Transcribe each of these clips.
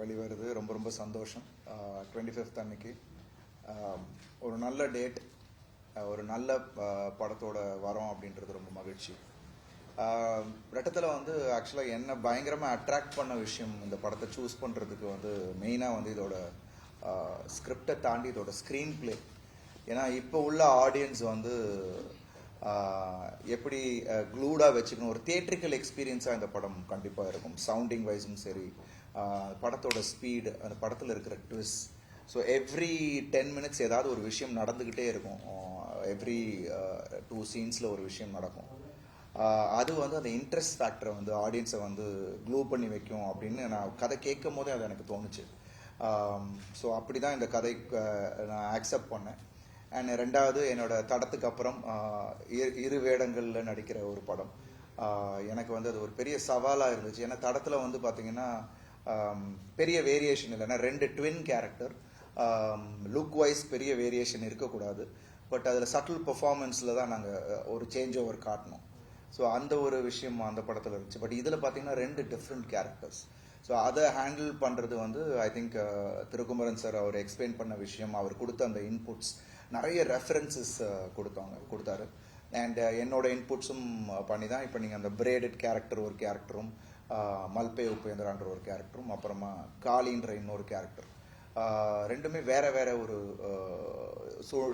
வெளிவருது. ரொம்ப ரொம்ப சந்தோஷம். 25th அன்னைக்கு ஒரு நல்ல டேட், ஒரு நல்ல படத்தோட வரோம் அப்படின்றது ரொம்ப மகிழ்ச்சி. ரெட்டத்தில் வந்து ஆக்சுவலாக என்ன பயங்கரமாக அட்ராக்ட் பண்ண விஷயம் இந்த படத்தை சூஸ் பண்ணுறதுக்கு வந்து மெயினாக வந்து இதோட ஸ்கிரிப்டை தாண்டி இதோட ஸ்க்ரீன் பிளே. ஏன்னா இப்போ உள்ள ஆடியன்ஸ் வந்து எப்படி க்ளூடாக வச்சுக்கணும், ஒரு தியேட்ரிக்கல் எக்ஸ்பீரியன்ஸாக இந்த படம் கண்டிப்பாக இருக்கும். சவுண்டிங் வைஸும் சரி, படத்தோட ஸ்பீடு, அந்த படத்தில் இருக்கிற ட்விஸ்ட். ஸோ எவ்ரி 10 minutes ஏதாவது ஒரு விஷயம் நடந்துக்கிட்டே இருக்கும். எவ்ரி 2 scenesல ஒரு விஷயம் நடக்கும். அது வந்து அந்த இன்ட்ரெஸ்ட் ஃபேக்டரை வந்து ஆடியன்ஸை வந்து க்ளூ பண்ணி வைக்கும் அப்படின்னு நான் கதை கேட்கும் போதே அது எனக்கு தோணுச்சு. ஸோ அப்படி தான் இந்த கதை நான் ஆக்செப்ட் பண்ணேன். அண்ட் ரெண்டாவது, என்னோட தடத்துக்கு அப்புறம் இரு வேடங்களில் நடிக்கிற ஒரு படம். எனக்கு வந்து அது ஒரு பெரிய சவாலாக இருந்துச்சு. ஏன்னா தடத்தில் வந்து பார்த்தீங்கன்னா பெரிய வேரியேஷன் இல்லைன்னா 2 ட்வின் கேரக்டர், லுக் வைஸ் பெரிய வேரியேஷன் இருக்கக்கூடாது. பட் அதில் சட்டில் பெர்ஃபார்மன்ஸில் தான் நாங்கள் ஒரு சேஞ்ச் ஓவர் காட்டணும். ஸோ அந்த ஒரு விஷயம் அந்த படத்தில் இருந்துச்சு. பட் இதில் பார்த்தீங்கன்னா 2 டிஃப்ரெண்ட் கேரக்டர்ஸ். ஸோ அதை ஹேண்டில் பண்ணுறது வந்து ஐ திங்க் திருக்குமரன் சார் அவர் எக்ஸ்பிளைன் பண்ண விஷயம், அவர் கொடுத்த அந்த இன்புட்ஸ், நிறைய ரெஃபரன்சஸ் கொடுத்தாரு. அண்ட் என்னோட இன்புட்ஸும் பண்ணி தான் இப்போ நீங்கள் அந்த பிரேடட் கேரக்டர் ஒரு கேரக்டரும், மல்பே உபேந்திரான்ற ஒரு கேரக்டரும், அப்புறமா காளின்ற இன்னொரு கேரக்டர், ரெண்டுமே வேற வேற ஒரு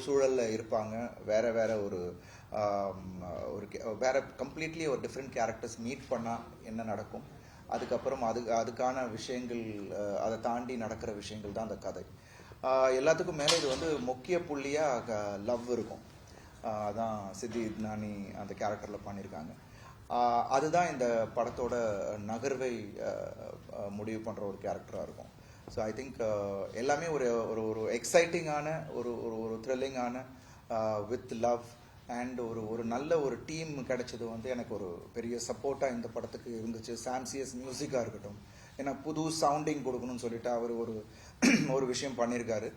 சூழலில் இருப்பாங்க. வேற வேற ஒரு வேற கம்ப்ளீட்லி ஒரு டிஃப்ரெண்ட் கேரக்டர்ஸ் மீட் பண்ணால் என்ன நடக்கும், அதுக்கப்புறம் அதுக்கான விஷயங்கள், அதை தாண்டி நடக்கிற விஷயங்கள் தான் அந்த கதை. எல்லாத்துக்கும் மேலே இது வந்து முக்கிய புள்ளியாக லவ் இருக்கும். அதான் சித்தி நானி அந்த கேரக்டரில் பண்ணியிருக்காங்க. அதுதான் இந்த படத்தோட நகர்வை முடிவு பண்ணுற ஒரு கேரக்டராக இருக்கும். ஸோ ஐ திங்க் எல்லாமே ஒரு ஒரு எக்ஸைட்டிங்கான ஒரு ஒரு த்ரில்லிங்கான வித் லவ் அண்ட் ஒரு நல்ல ஒரு டீம் கிடைச்சது வந்து எனக்கு ஒரு பெரிய சப்போர்ட்டாக இந்த படத்துக்கு இருந்துச்சு. சாம்சியஸ் மியூசிக்காக இருக்கட்டும், ஏன்னா புது சவுண்டிங் கொடுக்கணும்னு சொல்லிட்டு அவர் ஒரு விஷயம் பண்ணியிருக்காரு.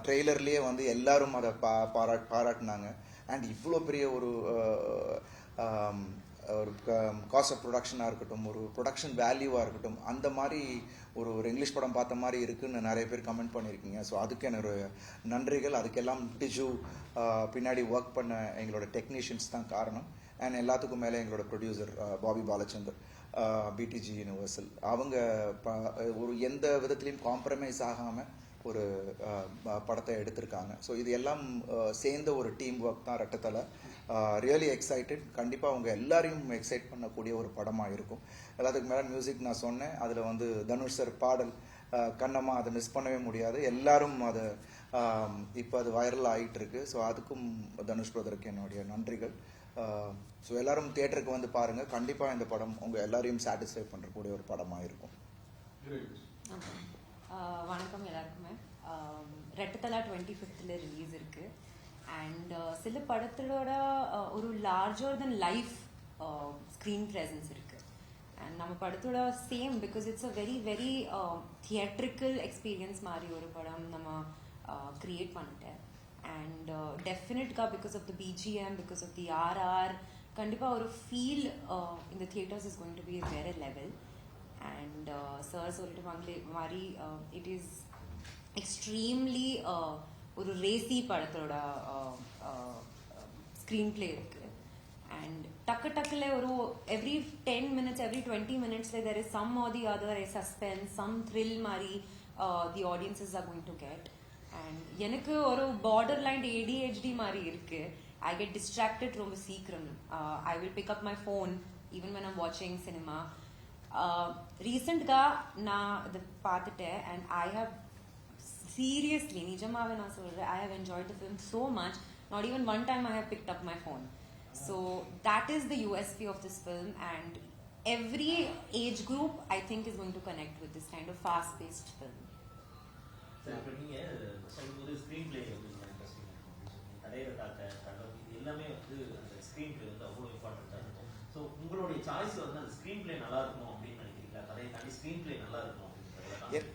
ட்ரெய்லர்லேயே வந்து எல்லாரும் அதை பாராட்டினாங்க. அண்ட் இவ்வளோ பெரிய ஒரு காஸ்ட் ஆஃப் ப்ரொடக்ஷனாக இருக்கட்டும், ஒரு ப்ரொடக்ஷன் வேல்யூவாக இருக்கட்டும், அந்த மாதிரி ஒரு இங்கிலீஷ் படம் பார்த்த மாதிரி இருக்குன்னு நிறைய பேர் கமெண்ட் பண்ணியிருக்கீங்க. ஸோ அதுக்கு என்னோட நன்றிகள். அதுக்கெல்லாம் டிஜு பின்னாடி ஒர்க் பண்ண எங்களோட டெக்னீஷியன்ஸ் தான் காரணம். அண்ட் எல்லாத்துக்கும் மேலே எங்களோட producer Bobby Balachander, BTG Universal, அவங்க ஒரு எந்த விதத்துலையும் காம்ப்ரமைஸ் ஆகாமல் ஒரு படத்தை எடுத்திருக்காங்க. ஸோ இது எல்லாம் சேர்ந்த ஒரு டீம் ஒர்க் தான் ரெட்டத்தலை. Really excited. கண்டிப்பாக அவங்க எல்லாரையும் எக்ஸைட் பண்ணக்கூடிய ஒரு படமாக இருக்கும். எல்லாத்துக்கு மேலே மியூசிக் நான் சொன்னேன். அதில் வந்து தனுஷ் சார் பாடல் கண்ணம்மா, அதை மிஸ் பண்ணவே முடியாது. எல்லாரும் அதை இப்போ அது வைரல் ஆகிட்டு இருக்கு. ஸோ அதுக்கும் தனுஷ் பிரதருக்கு என்னுடைய நன்றிகள். ஸோ எல்லாரும் தியேட்டருக்கு வந்து பாருங்கள். கண்டிப்பாக இந்த படம் உங்கள் எல்லாரையும் சாட்டிஸ்ஃபை பண்ணுறக்கூடிய ஒரு படமாக இருக்கும். வணக்கம் எல்லாருக்குமே. ரெட்டத்தலா 25th ரிலீஸ் இருக்கு. அண்ட் சில படத்தோட ஒரு larger than life screen presence இருக்கு. அண்ட் நம்ம படத்தோட same, because it's a very very theatrical experience மாதிரி ஒரு படம் நம்ம கிரியேட் பண்ணிட்டேன். அண்ட் டெஃபினெட்கா because of the BGM, because of the RR, கண்டிப்பாக ஒரு ஃபீல் இந்த theatres is going to be வேற லெவல். அண்ட் சார் சொல்லிட்டு மாதிரி இட் இஸ் எக்ஸ்ட்ரீம்லி ஒரு ரேசி படத்தோட ஸ்க்ரீன் பிளே இருக்கு. அண்ட் டக்குல ஒரு every 10 minutes, every 20 minutes there is some or the other a suspense, some thrill மாதிரி the audiences are going to get. And எனக்கு ஒரு borderline ADHD மாதிரி இருக்கு. I get distracted ரொம்ப சீக்கிரம். I will pick up my phone even when I'm watching cinema. ரீசெண்டாக நான் இதை பார்த்துட்டேன். அண்ட் ஐ ஹவ் சீரியஸ்லி, நிஜமாவே நான் சொல்கிறேன், I have enjoyed the film so much. Not even one time I have picked up my phone. So that is the USP of this film, and every age group I think is going to connect with this kind of fast-paced film. இப்போ நீங்கள் சொல்லும்போது screen play கடையில் எல்லாமே வந்து அந்த screen play வந்து அவ்வளோ இம்பார்ட்டண்ட்டாக இருக்கும். ஸோ உங்களுடைய சாய்ஸ் வந்து அந்த ஸ்க்ரீன் பிளே நல்லா இருக்கும் அப்படின்னு நினைக்கிறீங்களா? கதையை தாண்டி ஸ்க்ரீன் பிளே நல்லா இருக்கும் அப்படின்னு?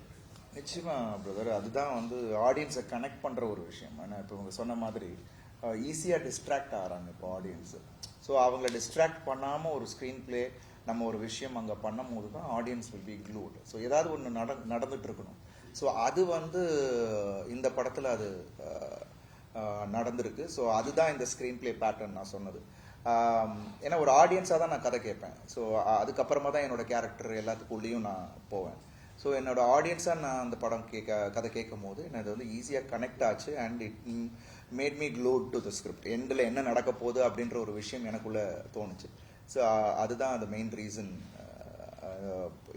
நிச்சயமாக பிரதர், அதுதான் வந்து ஆடியன்ஸை கனெக்ட் பண்ணுற ஒரு விஷயம். ஏன்னா இப்போ இவங்க சொன்ன மாதிரி ஈஸியாக டிஸ்ட்ராக்ட் ஆகிறாங்க இப்போ ஆடியன்ஸு. ஸோ அவங்கள டிஸ்ட்ராக்ட் பண்ணாமல் ஒரு ஸ்க்ரீன் பிளே நம்ம ஒரு விஷயம் அங்கே பண்ணும் போது தான் audience will be glute. So ஏதாவது ஒன்று நடந்துட்டு இருக்கணும். ஸோ அது வந்து இந்த படத்தில் அது நடந்திருக்கு. ஸோ அதுதான் இந்த ஸ்க்ரீன் பிளே பேட்டர்ன் நான் சொன்னது. ஏன்னா ஒரு ஆடியன்ஸாக தான் நான் கதை கேட்பேன். ஸோ அதுக்கப்புறமா தான் என்னோட கேரக்டர் எல்லாத்துக்குள்ளேயும் நான் போவேன். ஸோ என்னோட ஆடியன்ஸாக நான் அந்த படம் கதை கேட்கும் போது எனக்கு வந்து ஈஸியாக கனெக்ட் ஆச்சு. And it made me glute to the script. எண்டில் என்ன நடக்க போகுது அப்படின்ற ஒரு விஷயம் எனக்குள்ளே தோணுச்சு. ஸோ அதுதான் அந்த மெயின் ரீசன்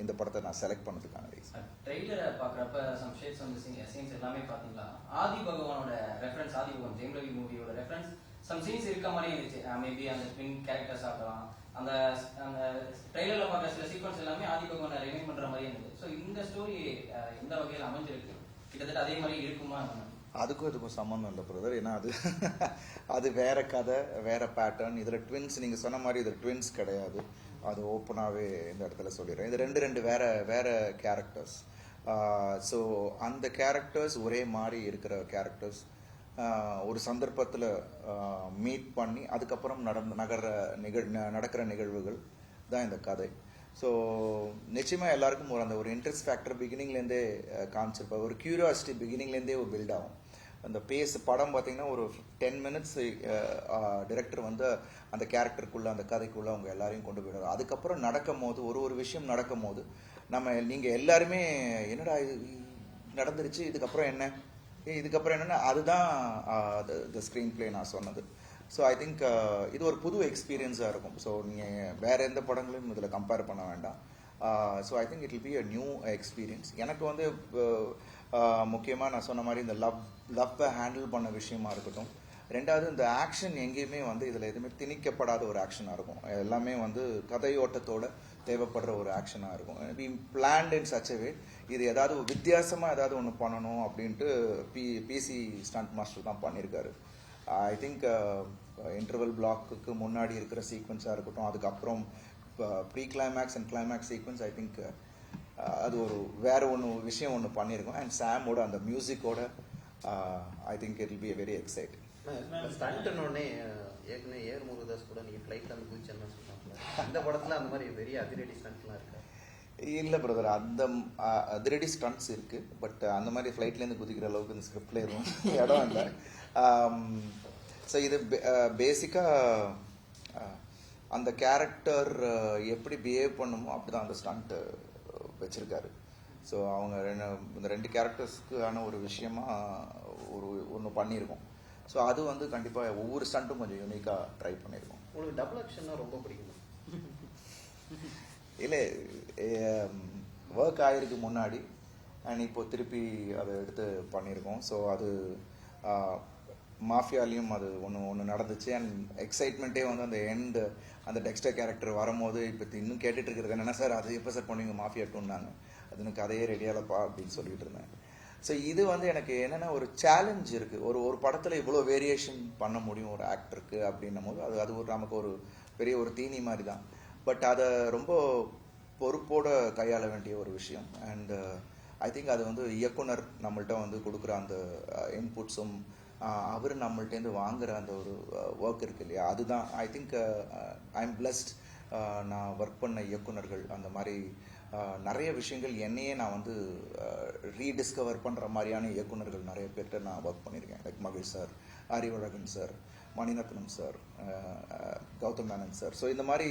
இந்த படத்தை நான் செலக்ட் பண்ணதுக்கான ரீசன். ட்ரெய்லரை பார்க்குறப்ப சம் ஷேட்ஸ் வந்து சீன்ஸ் எல்லாமே பார்த்தீங்களா, ஆதி பகவானோட ரெஃபரன்ஸ், ஆதி பகவான் ஜெயம் ரவி மூவியோட ரெஃபரன்ஸ் சம் சீன்ஸ் இருக்க மாதிரி இருந்துச்சு. மேபி அந்த ட்வின் கேரக்டர்ஸ் ஆகலாம், அந்த அந்த ட்ரெய்லர்ல பார்க்குற சில சீக்வன்ஸ் எல்லாமே ஆதி பகவானை ரிமைண்ட் பண்ற மாதிரி இருந்தது. ஸோ இந்த ஸ்டோரி எந்த வகையில் அமைஞ்சிருக்கு, கிட்டத்தட்ட அதே மாதிரி இருக்குமா? அதுக்கும் சம்மந்தம் இல்லை பிரதர். ஏன்னா அது வேற கதை, வேற பேட்டர்ன். இதில் ட்வின்ஸ் நீங்கள் சொன்ன மாதிரி இதில் ட்வின்ஸ் கிடையாது. அது ஓப்பனாகவே இந்த இடத்துல சொல்லிடுறேன். இது ரெண்டு வேற கேரக்டர்ஸ். ஸோ அந்த கேரக்டர்ஸ் ஒரே மாதிரி இருக்கிற கேரக்டர்ஸ் ஒரு சந்தர்ப்பத்தில் மீட் பண்ணி அதுக்கப்புறம் நடக்கிற நிகழ்வுகள் தான் இந்த கதை. ஸோ நிச்சயமாக எல்லாருக்கும் ஒரு இன்ட்ரெஸ்ட் ஃபேக்டர் பிகினிங்லேருந்தே காமிச்சிருப்பேன். ஒரு கியூரியாசிட்டி பிகினிங்லேருந்தே ஒரு பில்ட் ஆகும். அந்த படம் பார்த்தீங்கன்னா ஒரு 10 minutes டிரெக்டர் வந்து அந்த கேரக்டருக்குள்ளே, அந்த கதைக்குள்ளே அவங்க எல்லாரையும் கொண்டு போயிடுவாங்க. அதுக்கப்புறம் நடக்கும் போது ஒரு விஷயம் நடக்கும் போது நீங்கள் எல்லாருமே என்னடா இது நடந்துருச்சு, இதுக்கப்புறம் என்னன்னா அதுதான் த ஸ்க்ரீன் பிளே நான் சொன்னது. ஸோ ஐ திங்க் இது ஒரு புது எக்ஸ்பீரியன்ஸாக இருக்கும். ஸோ நீங்கள் வேறு எந்த படங்களையும் இதில் கம்பேர் பண்ண வேண்டாம். So I think it will be a new experience. எனக்கு வந்து முக்கியமாக நான் சொன்ன மாதிரி இந்த லவ்வை ஹேண்டில் பண்ண விஷயமா இருக்கட்டும். ரெண்டாவது இந்த ஆக்ஷன் எங்கேயுமே வந்து இதில் எதுவுமே திணிக்கப்படாத ஒரு ஆக்ஷனாக இருக்கும். எல்லாமே வந்து கதையோட்டத்தோட தேவைப்படுற ஒரு ஆக்ஷனாக இருக்கும். We planned in such a way, இது ஏதாவது வித்தியாசமாக ஏதாவது ஒன்று பண்ணணும் அப்படின்ட்டு பிசி ஸ்டண்ட் மாஸ்டர் தான் பண்ணியிருக்காரு. ஐ திங்க் இன்டர்வல் பிளாக்குக்கு முன்னாடி இருக்கிற சீக்வன்ஸாக இருக்கட்டும், அதுக்கப்புறம் pre climax and climax sequence, I think அது ஒரு வேற விஷயம் ஒன்று பண்ணியிருக்கோம். அண்ட் சாமோட அந்த மியூசிக்கோட I think it will be very exciting. ஸ்டண்ட்னோடனே ஏற்கனவே ஏர் முருகதாஸ் கூட நீங்கள் ஃப்ளைட்டில் வந்து குதிச்சேன்னு சொல்லுவாங்க. இந்த படத்தில் அந்த மாதிரி பெரிய அதிரடி ஸ்டண்ட்லாம் இருக்கா? இல்லை பிரதர், அந்த அதிரடி ஸ்டண்ட்ஸ் இருக்குது. பட் அந்த மாதிரி ஃப்ளைட்லேருந்து குதிக்கிற அளவுக்கு இந்த ஸ்கிரிப்டில் எதுவும் இடம் இல்லை. ஸோ இது பேசிக்காக அந்த கேரக்டர் எப்படி பிஹேவ் பண்ணுமோ அப்படி தான் அந்த ஸ்டண்ட்டு வச்சுருக்காரு. ஸோ அவங்க இந்த 2 கேரக்டர்ஸ்க்கான ஒரு விஷயமா ஒன்று பண்ணியிருக்கோம். ஸோ அது வந்து கண்டிப்பாக ஒவ்வொரு ஸ்டண்ட்டும் கொஞ்சம் யூனிக்காக ட்ரை பண்ணியிருக்கோம். உங்களுக்கு டபுள் ஆக்ஷன்னா ரொம்ப பிடிக்கும்? இல்லை, ஒர்க் ஆகிருக்கு முன்னாடி அண்ட் இப்போ திருப்பி அதை எடுத்து பண்ணியிருக்கோம். ஸோ அது மாஃபியாலையும் அது ஒன்று நடந்துச்சு. அண்ட் எக்ஸைட்மெண்ட்டே வந்து அந்த டெக்ஸ்டர் கேரக்டர் வரும்போது இப்போ இன்னும் கேட்டுட்டு இருக்கிறது என்னென்னா, சார் அது எப்போ சார் பண்ணுவீங்க மாஃபியா 2ன்னாங்க. அது எனக்கு கதையே ரெடியாலப்பா அப்படின்னு சொல்லிட்டு இருந்தேன். ஸோ இது வந்து எனக்கு என்னென்னா ஒரு சேலஞ்ச் இருக்குது. ஒரு படத்தில் இவ்வளோ வேரியேஷன் பண்ண முடியும் ஒரு ஆக்டருக்கு அப்படின்னும் போது அது ஒரு நமக்கு ஒரு பெரிய ஒரு தீனி மாதிரி தான். பட் அதை ரொம்ப பொறுப்போட கையாள வேண்டிய ஒரு விஷயம். அண்ட் ஐ திங்க் அது வந்து இயக்குனர் நம்மள்கிட்ட வந்து கொடுக்குற அந்த இன்புட்ஸும் அவர் நம்மள்டேருந்து வாங்குற அந்த ஒரு ஒர்க் இருக்கு இல்லையா, அதுதான் I think I am blessed. நான் ஒர்க் பண்ண இயக்குனர்கள் அந்த மாதிரி நிறைய விஷயங்கள் என்னையே நான் வந்து ரீடிஸ்கவர் பண்ணுற மாதிரியான இயக்குனர்கள் நிறைய பேர்கிட்ட நான் ஒர்க் பண்ணியிருக்கேன். Like Mahesh sir, Arivazhagan sir, Maniratnam sir, Gautham Menon sir, so இந்த மாதிரி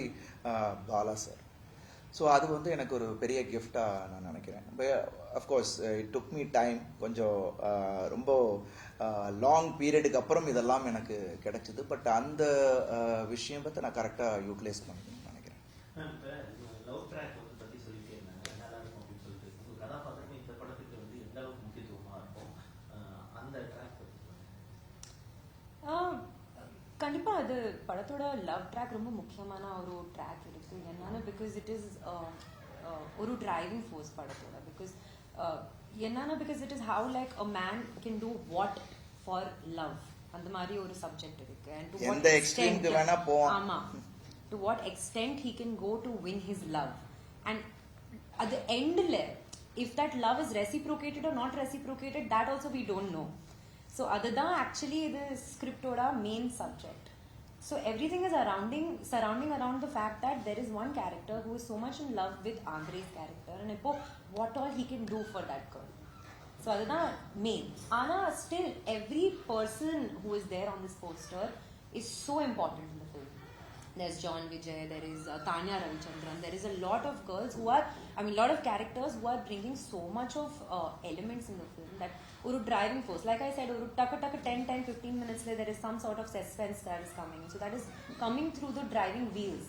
பாலா சார். ஸோ அது வந்து எனக்கு ஒரு பெரிய கிஃப்டாக நான் நினைக்கிறேன். Of course it took me time, கொஞ்சம் ரொம்ப லாங் பீரியடுக்கு அப்புறம் இதெல்லாம் எனக்கு கிடைச்சிது. பட் அந்த விஷயம் பற்றி நான் கரெக்டாக யூட்டிலைஸ் பண்ணிக்கணும்னு நினைக்கிறேன். லவ் ட்ராக் பற்றி சொல்லிட்டே இருந்தாங்க, நல்லா இருக்கும் அப்படின்னு சொல்லிட்டு. உங்கள் கதாபாத்திரம் இந்த படத்துக்கு வந்து எந்த அளவுக்கு முக்கியத்துவமாக இருக்கும் அந்த ட்ராக் பற்றி? கண்டிப்பாக அது படத்தோட லவ் ட்ராக் ரொம்ப முக்கியமான ஒரு ட்ராக் இருக்குது. என்னன்னா பிகாஸ் இட் இஸ் ஒரு டிரைவிங் ஃபோர்ஸ் படத்தோட. பிகாஸ் என்னன்னா because it is how like a man can do what for love, அந்த மாதிரி ஒரு சப்ஜெக்ட் இருக்கு. அண்ட் டு வாட் எக்ஸ்டென்ட் வேணா போவான். ஆமாம், to what extent he can go to win his love. And அது எண்டில் if that love is reciprocated or not reciprocated, that also we don't know. So அதுதான் ஆக்சுவலி இது ஸ்கிரிப்டோட main subject. So everything is surrounding around the fact that there is one character who is so much in love with Andre's character and இப்போ what all he can do for that girl. So அதுதான் main. ஆனா still every person who is there on this poster is so important in the film. There's John Vijay, there is Tanya Ravichandran, there is a lot of girls who are, lot of characters who are bringing so much of elements in the film that ஒரு driving force. Like I said, ஒரு டக்கு 10-15 minutes there is some sort of suspense that is coming. So that is coming through the driving wheels.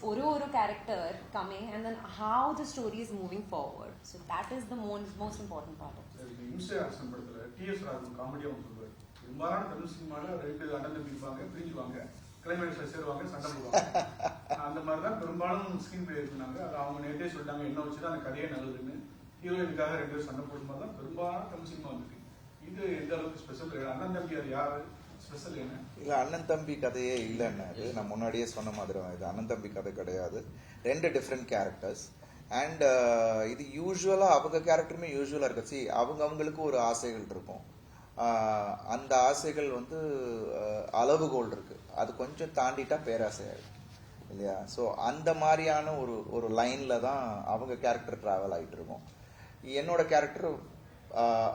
ஒரு character coming and then how the story is moving forward. So that is the most important part of it. இம்சை அரசன் படத்துல DS Rajan காமெடியா ஒன்று சொல்லுவார். பெரும்பாலான தமிழ் சினிமாவில் 2 அண்ணன் தம்பி இருப்பாங்க, பிரிஞ்சுவாங்க, கிளைமேக்ஸ்ல சேருவாங்க, சண்டை போடுவாங்க. அந்த மாதிரி தான் பெரும்பாலும் ஸ்கிரீன் பிளே இருக்குனாங்க. அது அவங்க நேற்றே சொல்லிட்டாங்க, என்ன வச்சுதான் அந்த கதையே நல்லதுன்னு. ஹீரோயினுக்காக 2 பேரும் சண்டை போடும் மாதிரி தான் பெரும்பாலான தமிழ் சினிமா வந்துருக்கு. இது எந்த அளவுக்கு ஸ்பெஷல்? அண்ணன் தம்பி அது யாரு? ஸ்பெஷல் என்ன? இல்லை, அண்ணன் தம்பி கதையே இல்லைன்னு நான் முன்னாடியே சொன்ன மாதிரி தான். இது அண்ணன் தம்பி கதை கிடையாது. 2 டிஃப்ரெண்ட் கேரக்டர்ஸ். அண்ட் இது யூஸ்வலாக அவங்க கேரக்டருமே யூஸ்வலாக இருக்கு. அவங்களுக்கு ஒரு ஆசைகள் இருக்கும். அந்த ஆசைகள் வந்து அளவுகோல் இருக்கு. அது கொஞ்சம் தாண்டிட்டா பேராசையாயிடும் இல்லையா? ஸோ அந்த மாதிரியான ஒரு லைன்ல தான் அவங்க கேரக்டர் ட்ராவல் ஆகிட்டு இருக்கும். என்னோட கேரக்டர்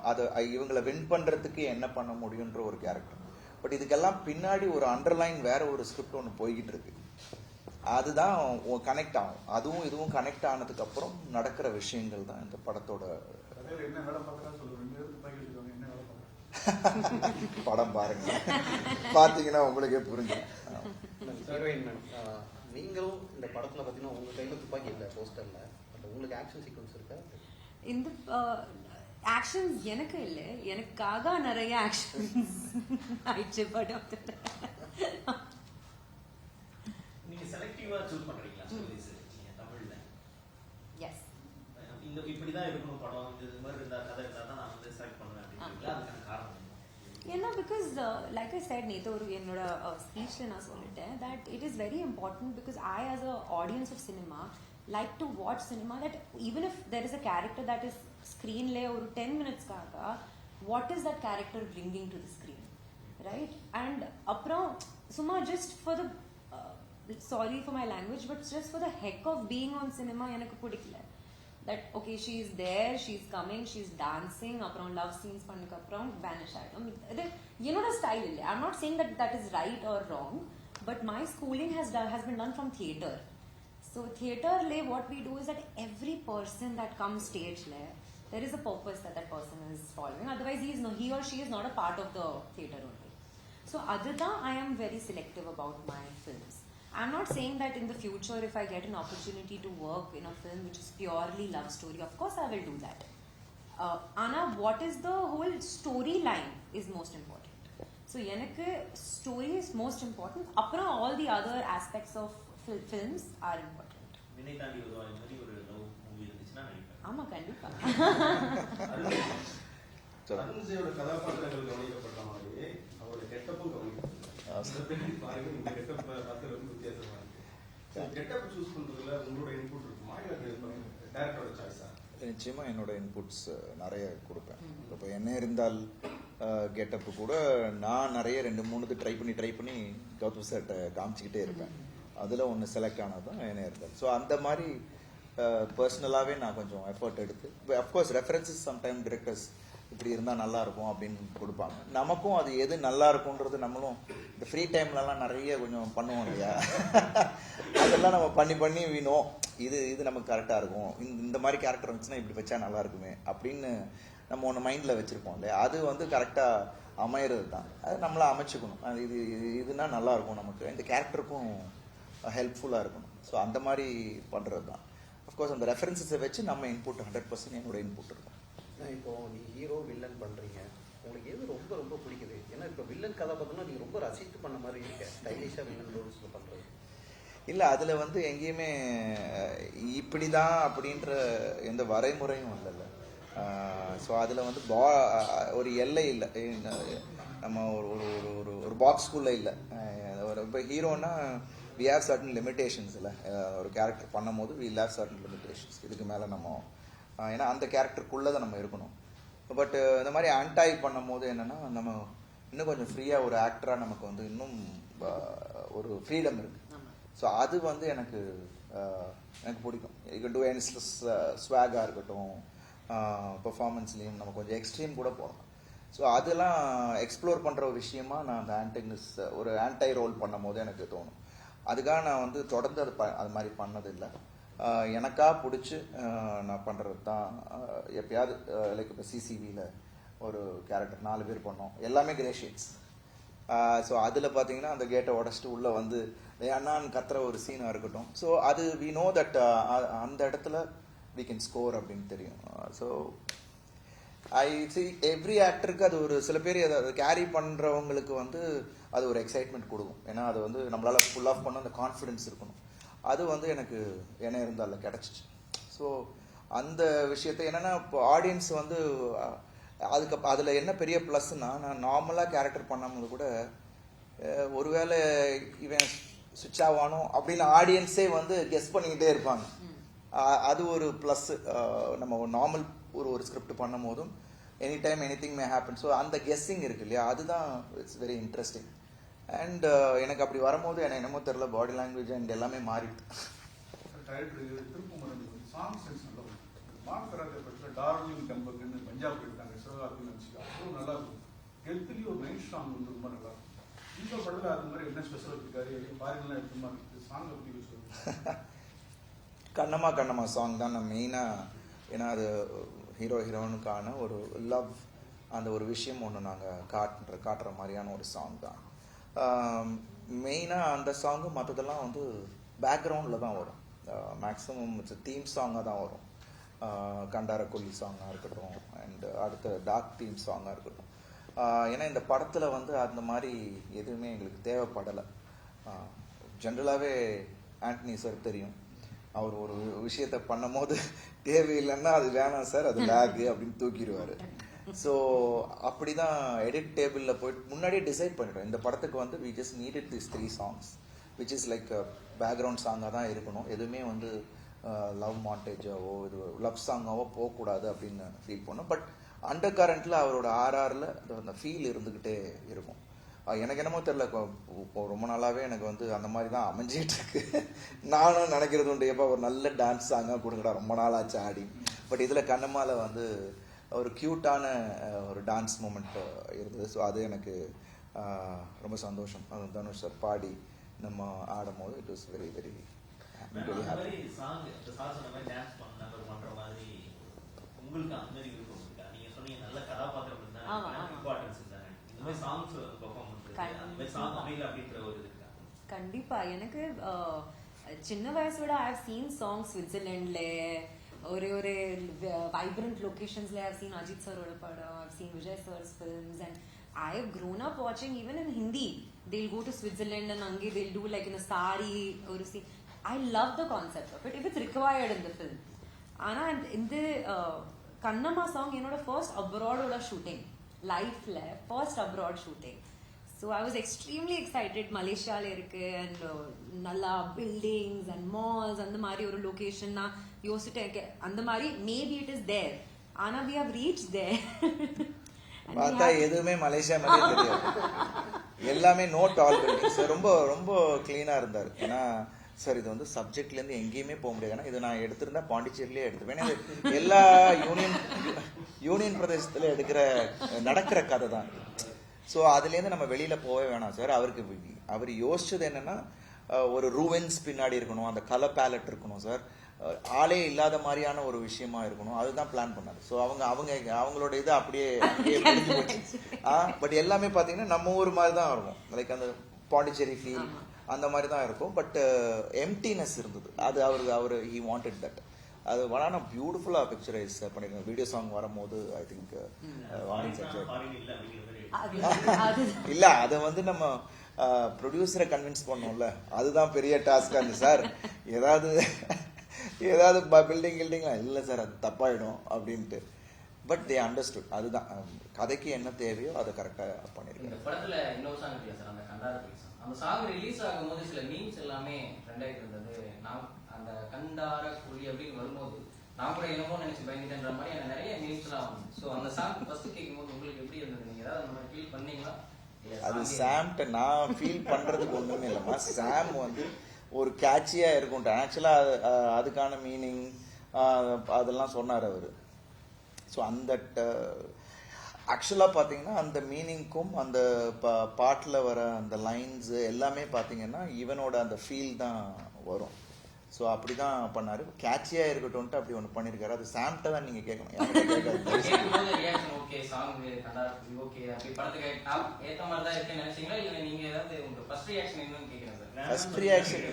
அது இவங்களை வின் பண்றதுக்கு என்ன பண்ண முடியுன்ற ஒரு கேரக்டர். பட் இதுக்கெல்லாம் பின்னாடி ஒரு அண்டர்லைன் வேற ஒரு ஸ்கிரிப்ட் ஒன்று போய்கிட்டு இருக்கு. அதுதான் கனெக்ட் ஆகும். அதுவும் இதுவும் கனெக்ட் ஆனதுக்கு அப்புறம் நடக்கிற விஷயங்கள் தான் இந்த படத்தோட. என்ன வேலை பார்க்கறா சொல்லுவாங்க, என்ன வேலை பார்க்கறா? படம் பாருங்க, பாத்தீங்கன்னா உங்களுக்கே புரிஞ்சு. நீங்களும் இந்த படத்துல பாத்தீங்கன்னா உங்க கையில துப்பாக்கி இல்லை போஸ்டர்ல, பட் உங்களுக்கு ஆக்ஷன் சீக்வன்ஸ் இருக்கா? இந்த ஆக்ஷன்ஸ் எனக்கு இல்லை, எனக்காக நிறைய ஆக்ஷன்ஸ் ஆயிடுச்சு படத்துல. நீங்க செலக்டிவா சூஸ் பண்றீங்களா ஸ்டோரிஸ் நீங்க தமிழ்ல? எஸ். இந்த இப்படி தான் இருக்கணும் படம், இந்த மாதிரி இருந்தா கதை இருந்தா தான் நான் வந்து செலக்ட் பண்ணுவேன் அப்படிங்களா? அதுக்கான காரணம் ஏன்னா பிகாஸ் லைக் ஐ செட் நேற்று ஒரு என்னோட ஸ்பீச்சில் நான் சொல்லிட்டேன் that it is very important because I as a audience of cinema like to watch cinema that even if there is a character that is screen lay or 10 minutes kaga, what is that character bringing to the screen, right? And apra suma just for the sorry for my language, but just for the heck of being on cinema enakku pudikla that okay, she is there, she is coming, she is dancing, apra love scenes pannukku apra vanish aidum. Enoda style illa. I'm not saying that that is right or wrong, but my schooling has been done from theatre. So theatre lay, what we do is that every person that comes stage lay, there is a purpose that person is following. Otherwise, he or she is not a part of the theatre only. So other than I am very selective about my films. I'm not saying that in the future, if I get an opportunity to work in a film which is purely love story, of course I will do that. Anna, what is the whole storyline is most important. So yenakku story is most important. Apra all the other aspects of films are important. வினை தாண்டி வருவாய் மாதிரி ஒரு love movie இருந்துச்சுன்னா நினைப்பேன். ஆமா, கண்டிப்பா. அருண்ஜியோட கதாபாத்திரங்கள் கவனிக்கப்பட்ட மாதிரி அவரோட கெட்டப்பும் கவனிக்கப்பட்டது. பாருங்க, இந்த கெட்டப் பார்த்து ரொம்ப வித்தியாசமா இருக்கு. கெட்டப் சூஸ் பண்றதுல உங்களோட இன்புட் இருக்குமா இல்ல டைரக்டரோட சாய்ஸா? நிச்சயமா என்னோட இன்புட்ஸ் நிறைய கொடுப்பேன். இப்போ என்ன இருந்தால் கெட்டப்பு கூட நான் நிறைய 2-3 ட்ரை பண்ணி கௌதம் சார்ட்ட காமிச்சிக்கிட்டே இருப்பேன். அதில் ஒன்று செலக்ட் ஆனது தான் என்ன இருந்தால். ஸோ அந்த மாதிரி பர்சனலாகவே நான் கொஞ்சம் எஃபர்ட் எடுத்து, அஃப்கோர்ஸ் ரெஃபரன்சஸ் சம்டைம் டிரெக்டர்ஸ் இப்படி இருந்தால் நல்லா இருக்கும் அப்படின்னு கொடுப்பாங்க. நமக்கும் அது எது நல்லா இருக்கும்ன்றது நம்மளும் இந்த ஃப்ரீ டைம்லலாம் நிறைய கொஞ்சம் பண்ணுவோம் இல்லையா? அதெல்லாம் நம்ம பண்ணி வீணோ இது நமக்கு கரெக்டாக இருக்கும், இந்த மாதிரி கேரக்டர் இருந்துச்சுன்னா இப்படி வச்சா நல்லா இருக்குமே அப்படின்னு நம்ம ஒன்று மைண்டில் வச்சுருப்போம் இல்லையா? அது வந்து கரெக்டாக அமையிறது தான். அது நம்மளை அமைச்சுக்கணும். அது இதுனா நல்லா இருக்கும், நமக்கு இந்த கேரக்டருக்கும் ஹெல்ப்ஃபுல்லாக இருக்கணும். ஸோ அந்த மாதிரி பண்ணுறது தான். அஃப்கோர்ஸ் அந்த ரெஃபரன்ஸஸை வச்சு நம்ம இன்புட் 100% என்னோட இன்புட் இருக்கும். இப்போ நீ ஹீரோ வில்லன் பண்ணுறீங்க, உங்களுக்கு எது ரொம்ப ரொம்ப பிடிக்குது? ஏன்னா இப்போ வில்லன் கதாபாத்திரம்னா நீங்கள் ரொம்ப ரசித்து பண்ண மாதிரி இருக்கு, ஸ்டைலிஷாக வில்லன் ரோல்ஸில் பண்ணுறது. இல்லை, அதில் வந்து எங்கேயுமே இப்படி தான் அப்படின்ற எந்த வரைமுறையும் இல்லைல்ல. ஸோ அதில் வந்து ஒரு எல்லை இல்லை. நம்ம ஒரு பாக்ஸ்குள்ளே இல்லை. இப்போ ஹீரோன்னா we have certain limitations இல்லை. ஒரு கேரக்டர் பண்ணும் போது we have certain limitations. இதுக்கு மேலே நம்ம ஏன்னா அந்த கேரக்டருக்குள்ளே தான் நம்ம இருக்கணும். பட் இந்த மாதிரி ஆன்டாய் பண்ணும் போது என்னென்னா நம்ம இன்னும் கொஞ்சம் ஃப்ரீயாக ஒரு ஆக்டராக நமக்கு வந்து இன்னும் ஒரு ஃப்ரீடம் இருக்கு. ஸோ அது வந்து எனக்கு பிடிக்கும். யூ கேன் டூ எனி ஸ்வாகாக இருக்கட்டும், பெர்ஃபார்மன்ஸ்லேயும் நம்ம கொஞ்சம் எக்ஸ்ட்ரீம் கூட போகலாம். ஸோ அதெல்லாம் எக்ஸ்ப்ளோர் பண்ணுற ஒரு விஷயமா நான் அந்த ஒரு ஆன்டை ரோல் பண்ணும் போது எனக்கு தோணும். அதுக்காக நான் வந்து தொடர்ந்து அது மாதிரி பண்ணதில்லை. எனக்கா பிடிச்சி நான் பண்ணுறது தான். எப்பயாவது லைக் இப்போ சிசிவியில் ஒரு கேரக்டர் 4 பேர் பண்ணோம், எல்லாமே கிரே ஷேட்ஸ். ஸோ அதில் பார்த்தீங்கன்னா அந்த கேட்டை உடச்சிட்டு உள்ளே வந்து அண்ணான்னு கத்துற ஒரு சீனாக இருக்கட்டும். ஸோ அது வி நோ தட் அந்த இடத்துல வி கேன் ஸ்கோர் அப்படின்னு தெரியும். ஸோ ஐ சி எவ்ரி ஆக்டருக்கு அது ஒரு சில பேர் அதை கேரி பண்ணுறவங்களுக்கு வந்து அது ஒரு எக்ஸைட்மெண்ட் கொடுக்கும். ஏன்னா அது வந்து நம்மளால் ஃபுல் ஆஃப் பண்ண அந்த கான்ஃபிடென்ஸ் இருக்கணும். அது வந்து எனக்கு என்ன இருந்தாலும் கிடச்சிச்சு. ஸோ அந்த விஷயத்த என்னென்னா இப்போ ஆடியன்ஸ் வந்து அதில் என்ன பெரிய ப்ளஸ்னா, நான் நார்மலாக கேரக்டர் பண்ணும்போது கூட ஒருவேளை இவன் சுவிட்ச் ஆவானோ அப்படின்னு ஆடியன்ஸே வந்து கெஸ் பண்ணிக்கிட்டே இருப்பாங்க. அது ஒரு ப்ளஸ். நம்ம நார்மல் ஒரு ஸ்கிரிப்ட் பண்ணும் போதும் any time any thing may happen. So அந்த கெஸ்ஸிங் இருக்கு இல்லையா, அதுதான் இட்ஸ் வெரி இன்ட்ரெஸ்டிங். அண்ட் எனக்கு அப்படி வரும்போது எனக்கு என்னமோ தெரியல, பாடி லாங்குவேஜ் அண்ட் எல்லாமே மாறிட்டு. சாங் சென்ஸ் நல்லா மார்க்கராஜை பற்றி டார்லிங் கம்பக்குன்னு பஞ்சாப் எடுத்தாங்க, சிவகார்த்தின்னு வச்சுக்கோ, அவ்வளோ நல்லா இருக்கும். ஹெல்த்லேயும் ஒரு நைட் சாங் வந்து ரொம்ப நல்லா இருக்கும். இந்த படத்தில் அது மாதிரி என்ன ஸ்பெஷல் இருக்காரு, பாருங்களாம் எடுத்த மாதிரி சாங் எப்படி சொல்லுங்க. கண்ணம்மா கண்ணம்மா சாங் தான் நான் மெயினாக. ஏன்னா அது ஹீரோயினுக்கான ஒரு லவ், அந்த ஒரு விஷயம் ஒன்று நாங்கள் காட்டுற மாதிரியான ஒரு சாங் தான் மெயினாக. அந்த சாங்கு மற்றதெல்லாம் வந்து பேக்ரவுண்டில் தான் வரும். மேக்ஸிமம் இட்ஸ் தீம் சாங்காக தான் வரும். கண்டாரக்கொல்லி சாங்காக இருக்கட்டும், அண்ட் அடுத்த டார்க் தீம் சாங்காக இருக்கட்டும். ஏன்னா இந்த படத்தில் வந்து அந்த மாதிரி எதுவுமே எங்களுக்கு தேவைப்படலை. ஜென்ரலாகவே ஆண்டனி சார் தெரியும், அவர் ஒரு விஷயத்த பண்ணும் போது தேவையில்லைன்னா அது வேணாம் சார், அது லேகு அப்படின்னு தூக்கிடுவார். ஸோ அப்படி தான் எடிட் டேபிளில் போயிட்டு முன்னாடியே டிசைட் பண்ணிட்டோம், இந்த படத்துக்கு வந்து we just needed this 3 songs which is like background சாங்காக தான் இருக்கணும். எதுவுமே வந்து லவ் மாண்டேஜாவோ இது லவ் சாங்காவோ போகக்கூடாது அப்படின்னு ஃபீல் பண்ணோம். பட் அண்டர் கரண்ட்டில் அவரோட ஆர்ஆரில் அந்த ஃபீல் இருந்துக்கிட்டே இருக்கும். எனக்கு என்னமோ தெரில, இப்போ ரொம்ப நாளாகவே எனக்கு வந்து அந்த மாதிரி தான் அமைஞ்சிட்டு இருக்கு. நானும் நினைக்கிறது உண்டு, எப்போ ஒரு நல்ல டான்ஸ் சாங்காக கொடுங்கடா, ரொம்ப நாளாச்சு ஆடி. பட் இதில் கண்ணம்மால வந்து ஒரு க்யூட்டான ஒரு டான்ஸ் மூமெண்ட் இருந்தது. ஸோ அது எனக்கு ரொம்ப சந்தோஷம். அது தனுஷ் சார் பாடி நம்ம ஆடும் போது இட் வாஸ் வெரி வெரி கண்டிப்பா. எனக்கு சின்ன வயசோட ஐ ஹவ் சீன் சாங்ஸ் ஸ்விட்சர்லாண்ட்ல, ஒரு வைப்ரண்ட் லொகேஷன்ஸ்ல ஐ ஹவ் சீன் அஜித் சரோட படம், I have seen Vijay sir's films, and I have grown up watching even in Hindi. They'll go to Switzerland and Angi, they'll do like in a sari or a scene. I love the concept of it if it's required in the film. Anna, in the Kannamma song, you know, the first abroad oda shooting, life le first abroad shooting. So I was extremely excited. Malaysia le irukku and nalla buildings and malls and the mari oru location na yosite and the mari maybe it is there. Anna, we have reached there. பார்த்தா எதுவுமே Malaysia மாதிரியே தெரியாது. எல்லாமே note all buildings. ரொம்ப ரொம்ப கிளீனாக இருந்தார். ஏன்னா சார் இது வந்து சப்ஜெக்ட்லேருந்து எங்கேயுமே போக முடியாது. ஏன்னா இது நான் எடுத்திருந்தா பாண்டிச்சேரியிலே எடுத்துப்பேன். ஏன்னா எல்லா யூனியன் பிரதேசத்தில் நடக்கிற கதை தான். ஸோ அதுலேருந்து நம்ம வெளியில் போகவே வேணாம் சார். அவர் யோசிச்சது என்னென்னா ஒரு ரூவன்ஸ் பின்னாடி இருக்கணும், அந்த கலர் பேலட் இருக்கணும் சார், ஆளே இல்லாத மாதிரியான ஒரு விஷயமா இருக்கணும். அதுதான் பிளான் பண்ணாரு. ஸோ அவங்களோட இது அப்படியே முடிஞ்சு போச்சு. பட் எல்லாமே பார்த்தீங்கன்னா நம்ம ஊர் மாதிரி தான் இருக்கும். லைக் அந்த பாண்டிச்சேரி ஃபீல் அந்த மாதிரி தான் இருக்கும். பட் எம்டினஸ் இருந்தது. அது அவர் ஹி வாண்டட் தட். அது வரான பியூட்டிஃபுல்லாக பிக்சரைஸ் பண்ணிருக்காங்க. வீடியோ சாங் வரும்போது ஐ திங்க் இல்லை, அதை வந்து நம்ம ப்ரொடியூசரை கன்வின்ஸ் பண்ணோம்ல, அதுதான் பெரிய டாஸ்காக இருந்துச்சு சார். ஏதாவது பில்டிங்லாம் இல்லை சார், அது தப்பாயிடும் அப்படின்ட்டு. But they understood. அதுதான் கதைக்கு என்ன தேவையோ அதை கரெக்டாக பண்ணியிருக்கேன். இந்த படத்தில் இன்னொரு சாங் இல்லையா சார், அந்த கண்டாரக்குள்ளி சாங். அந்த சாங் ரிலீஸ் ஆகும்போது சில மீம்ஸ் எல்லாமே ட்ரெண்ட் ஆகிட்டு இருந்தது. நான் அந்த கண்டாரக்குள்ளி அப்படின்னு வரும்போது நான் கூட என்னமோ நினைச்சு பயந்துட்டேன்ற மாதிரி எனக்கு நிறைய மீம்ஸ்லாம் வந்து. ஸோ அந்த சாங் ஃபர்ஸ்ட் கேட்கும்போது உங்களுக்கு எப்படி இருந்தது? நீங்கள் ஏதாவது அந்த மாதிரி ஃபீல் பண்ணீங்களா? அது சாம்கிட்ட நான் ஃபீல் பண்ணுறதுக்கு ஒன்றுமே இல்லைம்மா. சாம் வந்து ஒரு கேட்சியாக இருக்கும். ஆக்சுவலாக அதுக்கான மீனிங் அதெல்லாம் சொன்னார் அவர். ஸோ அந்த ஆக்சுவலாக பார்த்தீங்கன்னா அந்த மீனிங்க்கும் அந்த பாட்டில் வர அந்த லைன்ஸு எல்லாமே பார்த்தீங்கன்னா இவனோட அந்த ஃபீல் தான் வரும். ஸோ அப்படி தான் பண்ணார். கேட்சியாக இருக்கட்டும்ட்டு அப்படி ஒன்று பண்ணியிருக்காரு. அது சாம்கிட்ட தான் நீங்கள் கேட்கணும். கேட்கும்போது ரியாக்ஷன் ஓகே, சாங் நல்லா ஓகே, அப்படி படத்துக்கு ஏற்ற மாதிரி தான் இருக்குன்னு நினைச்சீங்களா, இல்லை நீங்கள் ஏதாவது உங்க ஃபர்ஸ்ட் ரியாக்ஷன் என்னன்னு கேட்குறேன் சார். ஃபர்ஸ்ட் ரியாக்ஷன்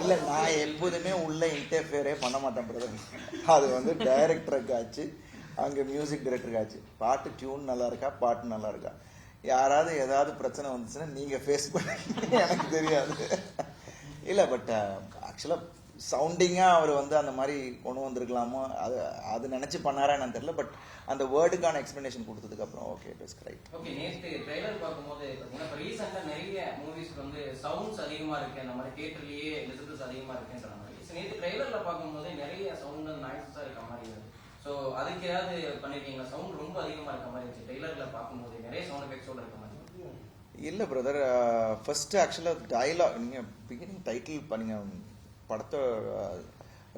இல்லை, நான் எப்போதுமே உள்ள இன்டர்ஃபியரே பண்ண மாட்டேன் பிரதர். அது வந்து டைரக்டருக்கு ஆச்சு, அங்கே மியூசிக் டைரக்டருக்கு ஆச்சு. பாட்டு டியூன் நல்லா இருக்கா, பாட்டு நல்லா இருக்கா, யாராவது ஏதாவது பிரச்சனை வந்துச்சுன்னா நீங்கள் ஃபேஸ் பண்ண எனக்கு தெரியாது. இல்லை பட் ஆக்சுவலாக சவுண்டிங்காக அவர் வந்து அந்த மாதிரி கொண்டு வந்திருக்கலாமோ, அது நினச்சி பண்ணாரா என்னன்னு தெரியல. பட் அந்த வேர்டுக்கான எக்ஸ்பிளனேஷன் கொடுத்ததுக்கப்புறம் okay it is right. Okay, நேற்று ட்ரெய்லர் பார்க்கும்போது பார்த்தீங்கன்னா இப்போ ரீசெண்டாக நிறைய மூவிஸ்க்கு வந்து சவுண்ட்ஸ் அதிகமாக இருக்குது, அந்த மாதிரி தியேட்டர்லேயே லிசபிள்ஸ் அதிகமாக இருக்குன்ற மாதிரி. நேற்று ட்ரெய்லரில் பார்க்கும்போது நிறைய சவுண்ட் நாய்ஸாக இருக்க மாதிரி இருக்குது. ஸோ அதுக்கு ஏதாவது பண்ணியிருக்கீங்களா? சவுண்ட் ரொம்ப அதிகமாக இருக்க மாதிரி இருந்துச்சு ட்ரெய்லரில் பார்க்கும்போது, நிறைய சவுண்ட் எஃபெக்ட்ஸோட இருக்க மாதிரி. இல்லை பிரதர், ஃபர்ஸ்ட் ஆக்சுவலாக டயலாக் நீங்கள் பிகினிங் டைட்டில் பண்ணீங்க படத்தை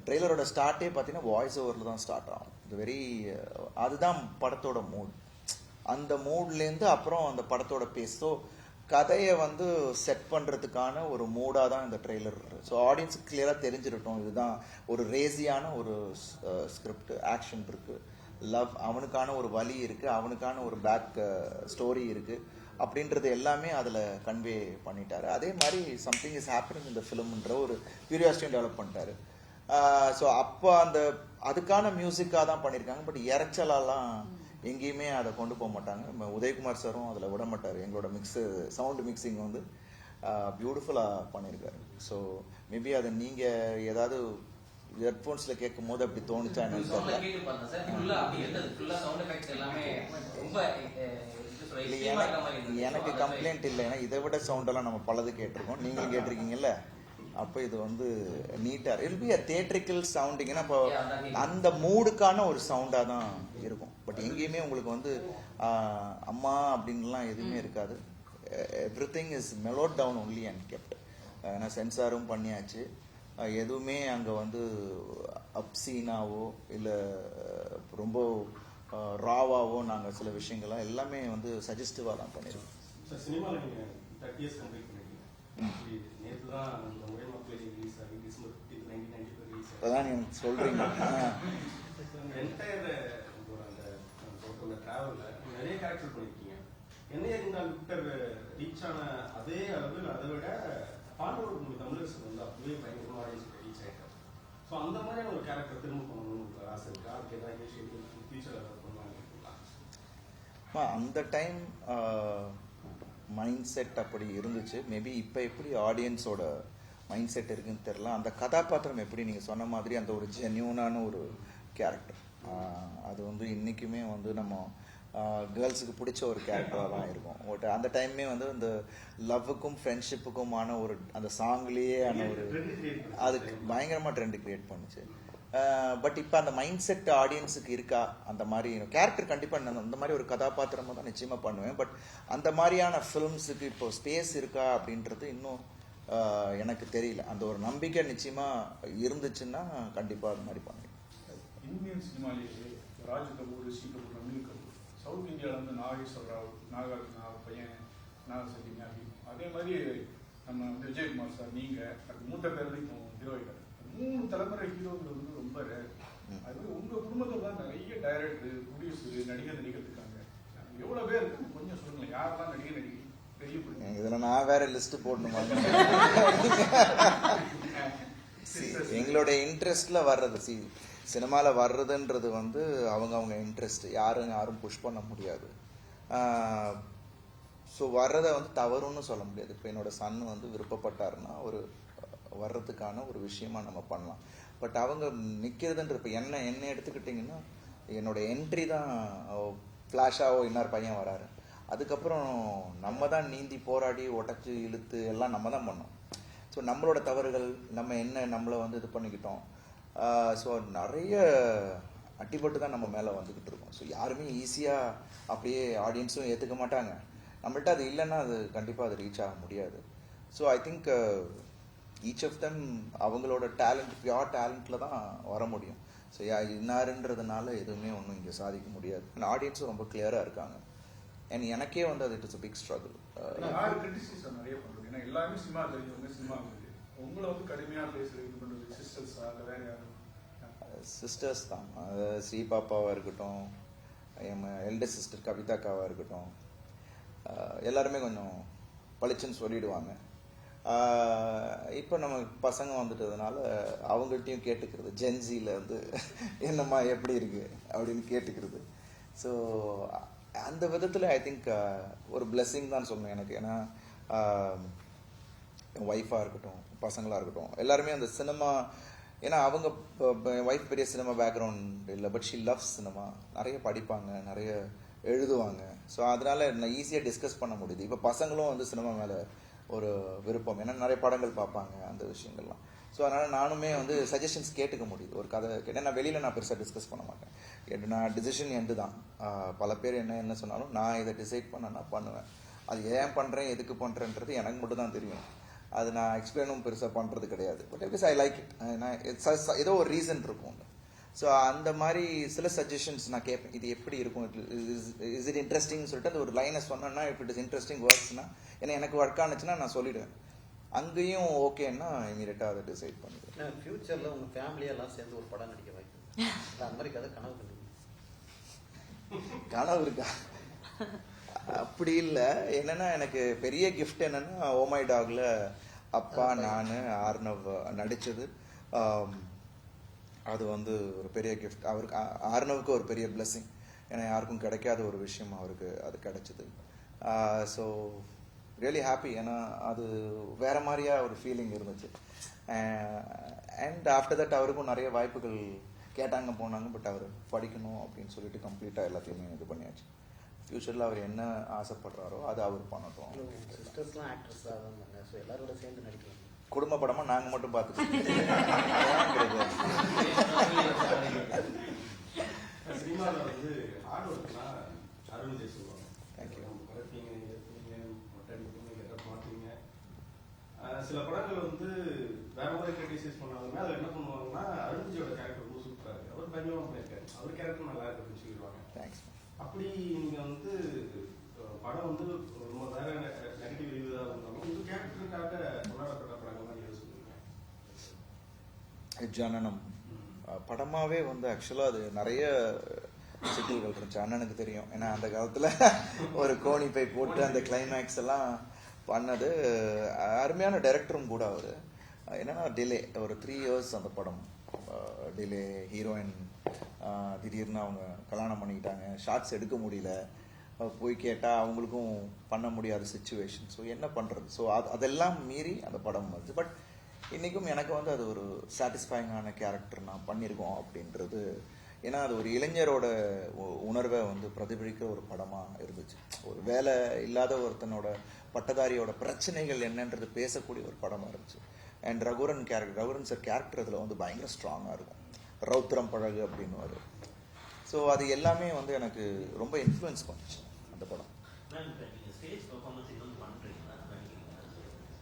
ட்ரெய்லரோட ஸ்டார்ட்டே பார்த்தீங்கன்னா வாய்ஸ் ஓவரில் தான் ஸ்டார்ட் ஆகும். இது வெரி அதுதான் படத்தோட மூட். அந்த மூட்லேருந்து அப்புறம் அந்த படத்தோட பேஸ். ஸோ கதையை வந்து செட் பண்ணுறதுக்கான ஒரு மூடாக தான் இந்த ட்ரெய்லர். ஸோ ஆடியன்ஸுக்கு கிளியராக தெரிஞ்சிருக்கட்டும் இதுதான் ஒரு ரேசியான ஒரு ஸ்கிரிப்ட். ஆக்ஷன் இருக்குது, லவ், அவனுக்கான ஒரு வலி இருக்குது, அவனுக்கான ஒரு பேக் ஸ்டோரி இருக்குது அப்படின்றது எல்லாமே அதில் கன்வே பண்ணிட்டாரு. அதே மாதிரி சம்திங் இஸ் ஹேப்பனிங் இந்த ஃபிலிம்ன்ற ஒரு கியூரியாசிட்டியும் டெவலப் பண்ணிட்டாரு. ஸோ அப்போ அதுக்கான மியூசிக்காக தான் பண்ணியிருக்காங்க. பட் இறைச்சலாலாம் எங்கேயுமே அதை கொண்டு போக மாட்டாங்க. உதயகுமார் சாரும் அதில் விட மாட்டார். எங்களோட சவுண்ட் மிக்சிங் வந்து பியூட்டிஃபுல்லாக பண்ணியிருக்காரு. ஸோ மேபி அதை நீங்கள் ஏதாவது ஹெட்ஃபோன்ஸில் கேட்கும் போது அப்படி தோணுச்சா என்னன்னு எனக்கு கம்ப்ளைண்ட் இல்லை. ஏன்னா இதை விட சவுண்டெல்லாம் நம்ம பலது கேட்டிருக்கோம், நீங்களும் கேட்டிருக்கீங்கல்ல. அப்போ இது வந்து நீட்டாக இல் பி தியேட்ரிக்கல் சவுண்டிங்னா இப்போ அந்த மூடுக்கான ஒரு சவுண்டாக தான் இருக்கும். பட் எங்கேயுமே உங்களுக்கு வந்து அம்மா அப்படின்லாம் எதுவுமே இருக்காது. Everything is mellowed down only and kept. ஏன்னா சென்சாரும் பண்ணியாச்சு. எதுவுமே அங்கே வந்து அப்சீனாவோ இல்லை ரொம்ப ராவாவோ நாங்கள் சில விஷயங்கள்லாம் எல்லாமே வந்து சஜஸ்டிவாக தான் பண்ணிடுவோம். சார், சினிமாவில் நீங்கள் 30 இயர்ஸ் கம்ப்ளீட் பண்ணிருக்கீங்க. நேற்று தான் அந்த முறை மக்கள் ரிலீஸ் ஆகி டிசம்பர் 15, 1995 ரிலீஸ் ஆகி அதான் நீங்கள் சொல்கிறீங்க. என்டையர் அந்த ட்ராவலில் நிறைய கேரக்டர் பண்ணியிருக்கீங்க. என்ன இருந்தால் விக்டர் ரீச் ஆன அதே அளவில் அதை விட பாண்டவர் மூவி தமிழரசு வந்து அப்படியே பயங்கரமாக ஆடியன்ஸ் ரீச் ஆகிட்டார். ஸோ அந்த மாதிரியான ஒரு கேரக்டர் திரும்ப பண்ணணும்னு உங்களுக்கு ஆசை இருக்குது? அதுக்கு ஏதாவது ஃபியூச்சர் ஏதாவது பண்ணுவாங்க? அந்த டைம் மைண்ட் செட் அப்படி இருந்துச்சு. மேபி இப்போ எப்படி ஆடியன்ஸோட மைண்ட் செட் இருக்குன்னு தெரில. அந்த கதாபாத்திரம் எப்படி நீங்கள் சொன்ன மாதிரி அந்த ஒரு ஜென்யூனான ஒரு கேரக்டர், அது வந்து இன்றைக்குமே வந்து நம்ம கேர்ள்ஸுக்கு பிடிச்ச ஒரு கேரக்டராக தான் இருக்கும். பட் அந்த டைமே வந்து இந்த லவ்வுக்கும் ஃப்ரெண்ட்ஷிப்புக்குமான ஒரு அந்த சாங்லேயே ஆன ஒரு அதுக்கு பயங்கரமாக ட்ரெண்ட் கிரியேட் பண்ணுச்சு. பட் இப்போ அந்த மைண்ட் செட் ஆடியன்ஸுக்கு இருக்கா? அந்த மாதிரி கேரக்டர் கண்டிப்பாக அந்த மாதிரி ஒரு கதாபாத்திரமாக தான் நிச்சயமாக பண்ணுவேன். பட் அந்த மாதிரியான ஃபிலிம்ஸுக்கு இப்போ ஸ்பேஸ் இருக்கா அப்படின்றது இன்னும் எனக்கு தெரியல. அந்த ஒரு நம்பிக்கை நிச்சயமாக இருந்துச்சுன்னா கண்டிப்பாக அது மாதிரி பண்ணுவேன். இந்தியன் சினிமாலேயே ராஜ் கபூர், ரிஷி கபூர், அனில் கபூர், சவுத் இந்தியாவில் வந்து நாகேஸ்வர் ராவ், நாகார்ஜுனா பையன் நாகசக்தி ஞாபி, அதே மாதிரி நம்ம வந்து விஜயகுமார் சார், நீங்கள் அது மூத்த பேர்லையும் ஹீரோயினர், 3 தலைமுறை ஹீரோக்கள் வந்து ரொம்ப ரேர். அது மாதிரி உங்கள் குடும்பத்தில் தான் நிறைய டைரக்டர், ப்ரொடியூசர், நடிகர் இருக்காங்க. எவ்வளோ பேர் இருக்கு கொஞ்சம் சொல்லுங்கள். யாரெல்லாம் நடிகர் நடிகை பெரிய பிடிக்கும்? இதில் நான் வேற லிஸ்ட் போடணுமா? எங்களோட இன்ட்ரெஸ்ட்ல வர்றது சினிமாவில் வர்றதுன்றது வந்து அவங்க இன்ட்ரெஸ்ட். யாரும் புஷ் பண்ண முடியாது. ஸோ வர்றதை வந்து தவறுன்னு சொல்ல முடியாது. இப்போ என்னோட சன் வந்து விருப்பப்பட்டாருன்னா ஒரு வர்றதுக்கான ஒரு விஷயமா நம்ம பண்ணலாம். பட் அவங்க நிற்கிறதுன்ற இப்போ என்ன எடுத்துக்கிட்டிங்கன்னா என்னோட என்ட்ரி தான் ஃப்ளாஷாவோ இன்னொரு பையன் வராரு, அதுக்கப்புறம் நம்ம தான் நீந்தி போராடி உடச்சி இழுத்து எல்லாம் நம்ம தான் பண்ணோம். ஸோ நம்மளோட தவறுகள் நம்ம நம்மளை வந்து இது பண்ணிக்கிட்டோம். ஸோ நிறைய அட்டிப்பட்டு தான் நம்ம மேலே வந்துக்கிட்டு இருக்கோம். ஸோ யாருமே ஈஸியாக அப்படியே ஆடியன்ஸும் ஏற்றுக்க மாட்டாங்க. நம்மள்ட்ட அது இல்லைன்னா அது கண்டிப்பாக அது ரீச் ஆக முடியாது. So I think each of them அவங்களோட டேலண்ட், பியோர் டேலண்ட்டில் தான் வர முடியும். ஸோ இன்னாருன்றதுனால எதுவுமே ஒன்றும் இங்கே சாதிக்க முடியாது. அண்ட் ஆடியன்ஸும் ரொம்ப கிளியராக இருக்காங்க. அண்ட் எனக்கே வந்து அது it is a big struggle. யார் கிரிட்டிசிசம் நிறைய பண்ணுறது? ஏன்னா எல்லாருமே சினிமா தெரிஞ்சவங்க, சினிமா உங்களை வந்து கடுமையாக பேசுறது இது பண்ணுறது சிஸ்டர்ஸா இல்லை வேற யாரும்? சிஸ்டர்ஸ் தான். ஸ்ரீ பாப்பாவாக இருக்கட்டும், என் எல்டர் சிஸ்டர் கவிதாக்காவாக இருக்கட்டும், எல்லாருமே கொஞ்சம் பளிச்சுன்னு சொல்லிடுவாங்க. இப்போ நம்ம பசங்க வந்துட்டதுனால அவங்கள்ட்டையும் கேட்டுக்கிறது, ஜென்சியில் வந்து என்னம்மா எப்படி இருக்கு அப்படின்னு கேட்டுக்கிறது. ஸோ அந்த விதத்தில் ஐ திங்க் ஒரு பிளெஸ்ஸிங் தான் சொல்லணும் எனக்கு. ஏன்னா என் ஒய்ஃபாக இருக்கட்டும், பசங்களாக இருக்கட்டும், எல்லாருமே அந்த சினிமா, ஏன்னா அவங்க என் ஒய்ஃப் பெரிய சினிமா பேக்ரவுண்ட் இல்லை, பட் ஷி லவ்ஸ் சினிமா. நிறைய படிப்பாங்க, நிறைய எழுதுவாங்க. ஸோ அதனால நான் ஈஸியாக டிஸ்கஸ் பண்ண முடியுது. இப்போ பசங்களும் வந்து சினிமா மேலே ஒரு விருப்பம், ஏன்னா நிறைய படங்கள் பார்ப்பாங்க, அந்த விஷயங்கள்லாம். ஸோ அதனால் நானுமே வந்து சஜஷன்ஸ் கேட்டுக்க முடியுது. ஒரு கதை கேட்டேன், நான் வெளியில் நான் பெருசாக டிஸ்கஸ் பண்ண மாட்டேன். நான் டிசிஷன் எண்டு தான். பல பேர் என்ன சொன்னாலும் நான் இதை டிசைட் பண்ண நான் பண்ணுவேன். அது ஏன் பண்ணுறேன், எதுக்கு பண்ணுறேன்றது எனக்கு மட்டும் தான் தெரியும். அது நான் எக்ஸ்பிளைனும் பெருசாக பண்ணுறது கிடையாது. But because I like it. நான் ஏதோ ஒரு ரீசன் இருக்கும். ஸோ அந்த மாதிரி சில சஜஷன்ஸ் நான் கேட்பேன், இது எப்படி இருக்கும், இஸ் இட் இன்ட்ரெஸ்டிங்னு சொல்லிட்டு அந்த ஒரு லைனை சொன்னேன்னா, இஃப் இட் இஸ் இன்ட்ரெஸ்டிங் ஒர்க்ஸ்னா, ஏன்னா எனக்கு ஒர்க் ஆனிச்சுன்னா நான் சொல்லிவிடுவேன். அங்கேயும் ஓகேன்னா இமீடியட்டாக அதை டிசைட் பண்ணிடுவேன். ஃபியூச்சரில் உங்கள் ஃபேமிலியெல்லாம் சேர்ந்து ஒரு படம் நடிக்க வாய்ப்பு அந்த மாதிரி கதை கனவு பண்ணுவீங்க? கனவு இருக்கா? அப்படி இல்லை. என்னன்னா எனக்கு பெரிய கிஃப்ட் என்னன்னா, ஓ மை டாக்ல அப்பா நான் ஆர்னவ் நடித்தது. அது வந்து ஒரு பெரிய கிஃப்ட். அவருக்கு ஆர்னவுக்கு ஒரு பெரிய பிளெஸ்ஸிங். ஏன்னா யாருக்கும் கிடைக்காத ஒரு விஷயம் அவருக்கு அது கிடைச்சிது. So really happy. ஏன்னா அது வேற மாதிரியா ஒரு ஃபீலிங் இருந்துச்சு. அண்ட் ஆஃப்டர் தட் அவருக்கும் நிறைய வாய்ப்புகள் கேட்டாங்க, போனாங்க. பட் அவர் படிக்கணும் அப்படின்னு சொல்லிட்டு கம்ப்ளீட்டாக எல்லாத்தையுமே இது பண்ணியாச்சு. ஃப்யூச்சரில் அவர் என்ன ஆசைப்படுறாரோ அதை அவர் பண்ணட்டும். சிஸ்டர்ஸ்லாம் ஆக்ட்ரஸாக தான் இருந்தாங்க. ஸோ எல்லாரோட சேர்ந்து நடிக்கலாம். குடும்ப படமாக நாங்கள் மட்டும் பார்த்துக்கோங்க. சினிமாவில் வந்து ஹார்ட் ஒர்க்லாம் அருண் ஜெய் சொல்லுவாங்க. தேங்க்யூ. வளர்ப்பீங்க, எடுப்பீங்க, மொட்டை அடிப்பீங்க, கெட்டப் மாட்டீங்க. சில படங்கள் வந்து வேற மாதிரி கிரிட்டிசைஸ் பண்ணாலுமே அதில் என்ன பண்ணுவாங்கன்னா, அருண் ஜெயோட கேரக்டர் ரொம்ப சூப்பராக இருக்கு, அவர் பயங்கரமாக பண்ணியிருக்காரு, அவர் கேரக்டர் நல்லா இருக்கு அப்படின்னு சொல்லிடுவாங்க. தேங்க்ஸ். அப்படி நீங்கள் வந்து படம் வந்து ரொம்ப வேற நெகட்டிவ் ரிவ்யூவாக இருந்தாலும் உங்கள் கேரக்டருக்காக கொண்டாடப்பட்ட படங்கள் மாதிரி எது சொல்லுவீங்க? ஜனனம் படமாகவே வந்து ஆக்சுவலாக அது நிறைய சிக்கல்கள் இருந்துச்சு. அண்ணனுக்கு தெரியும். ஏன்னா அந்த காலத்தில் ஒரு கோணி பை போட்டு அந்த கிளைமேக்ஸ் எல்லாம் பண்ணது. அருமையான டைரக்டரும் கூட அவர். என்னன்னா டிலே, ஒரு 3 years அந்த படம் டிலே. ஹீரோயின் திடீர்னு அவங்க கல்யாணம் பண்ணிக்கிட்டாங்க, ஷார்ட்ஸ் எடுக்க முடியல. போய் கேட்டால் அவங்களுக்கும் பண்ண முடியாத சுச்சுவேஷன். ஸோ என்ன பண்ணுறது? ஸோ அதெல்லாம் மீறி அந்த படம் வந்து, பட் இன்றைக்கும் எனக்கு வந்து அது ஒரு சாட்டிஸ்ஃபைங்கான கேரக்டர் நான் பண்ணியிருக்கோம் அப்படின்றது. ஏன்னா அது ஒரு இளைஞரோட உணர்வை வந்து பிரதிபலிக்கிற ஒரு படமாக இருந்துச்சு. ஒரு வேலை இல்லாத ஒருத்தனோட பட்டதாரியோட பிரச்சனைகள் என்னன்றது பேசக்கூடிய ஒரு படமாக இருந்துச்சு. அண்ட் ரகுரன் சார் கேரக்டர் அதில் வந்து பயங்கர ஸ்ட்ராங்காக இருக்கும். ரௌத்திரம் பழகு அப்படின்னு வரும். ஸோ அது எல்லாமே வந்து எனக்கு ரொம்ப இன்ஃப்ளூயன்ஸ் பண்ணுச்சு அந்த படம்.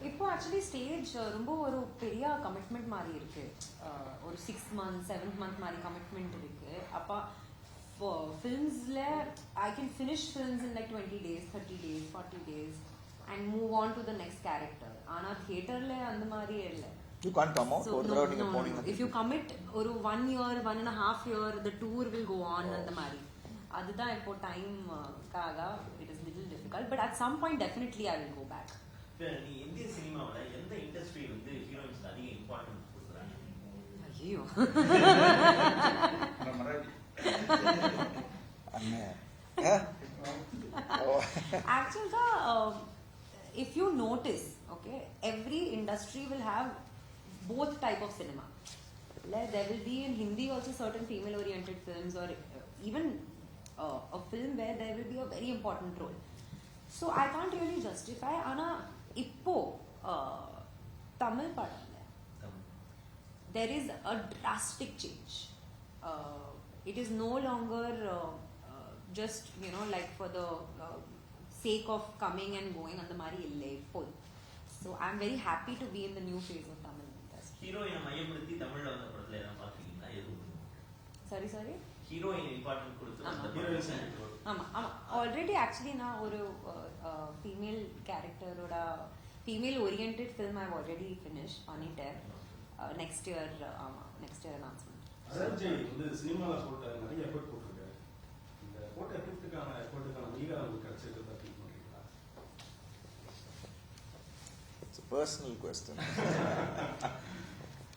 இப்போ ஆக்சுவலி ஸ்டேஜ் ரொம்ப ஒரு பெரிய கமிட்மெண்ட் மாதிரி இருக்கு. ஒரு 6 months 7th month மாதிரி கமிட்மெண்ட் இருக்கு. அப்போ ஃபிலிம்ஸில் I can finish films in like 20 days 30 days 40 days and move on to the next character. ஆனால் தியேட்டரில் அந்த மாதிரியே இல்லை. You can't come out. ஒரு தடவை நீங்க போனீங்க. If you commit ஒரு 1 year 1.5 year the tour will go on அந்த மாதிரி. அதுதான் இப்போ டைம்காக it is little difficult, but at some point definitely I will go back. நீ இந்திய சினிமாவுல எந்த இண்டஸ்ட்ரி வந்து ஹீரோயின்ஸ்க்கு அதிக இம்பார்ட்டன்ஸ் கொடுக்குறாங்க? ஐயோ. Actually, if you notice, okay, every industry will have both type of cinema. Like there will be in Hindi also certain female oriented films, or even a film where there will be a very important role. So I can't really justify. Ana ippo Tamil padam there is a drastic change. it is no longer just like for the sake of coming and going அந்த மாதிரி இல்லை இப்போ. So I'm very happy to be in the new phase of Tamil industry. ஹீரோயினை மையப்படுத்தி தமிழ்ல வந்த படத்துல எல்லாம் பாத்தீங்கன்னா எதுவும் sorry ஹீரோயின் இம்பார்ட்டன்ட் கொடுத்து அந்த ஹீரோயின் ஆமா ஆல்ரெடி ஆக்சுவலி நான் ஒரு ஃபீமேல் கேரக்டரோட female oriented film I already finish பண்ணிட்டேன். Next year announcement. அஜய் வந்து சினிமால போட்ட நிறைய எஃபர்ட் போட்டிருக்காரு. இந்த போட்ட எஃபர்ட்டுக்கான ஈகா உங்களுக்கு கிடைச்சிருக்கிறதா ஃபீல் பண்றீங்களா? It's personal question.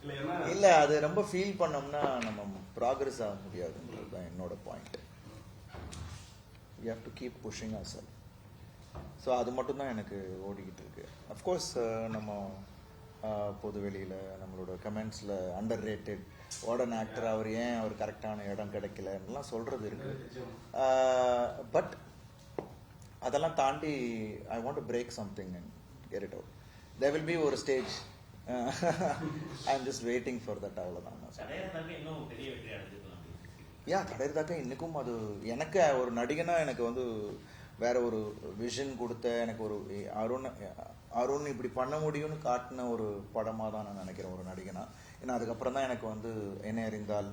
இல்ல இல்ல அது ரொம்ப ஃபீல் பண்ணோம்னா நம்ம ப்ராக்ரஸ் ஆக முடியாதுன்றது தான் என்னோட point. we have to keep pushing ourselves. So அது மட்டும்தான் எனக்கு ஓடிக்கிட்டு இருக்கு. அஃப்கோர்ஸ் நம்ம பொது வெளியில் நம்மளோட கமெண்ட்ஸில் அண்டர் ரேட்டட் வார்டன் ஆக்டர் அவர் கரெக்டான இடம் கிடைக்கலன்னெலாம் சொல்கிறது இருக்கு. பட் அதெல்லாம் தாண்டி I want to break something and get it out. There will be ஒரு stage. I am just waiting for that. அவ்வளோதான். கடையர்தாக்க இன்னைக்கும் அது எனக்கு ஒரு நடிகனா எனக்கு வந்து வேற ஒரு விஷன் கொடுத்த எனக்கு ஒரு அருண் இப்படி பண்ண முடியும்னு காட்டின ஒரு படமாக தான் நான் நினைக்கிறேன் ஒரு நடிகனா. ஏன்னா அதுக்கப்புறம் தான் எனக்கு வந்து என்னை அறிந்தால்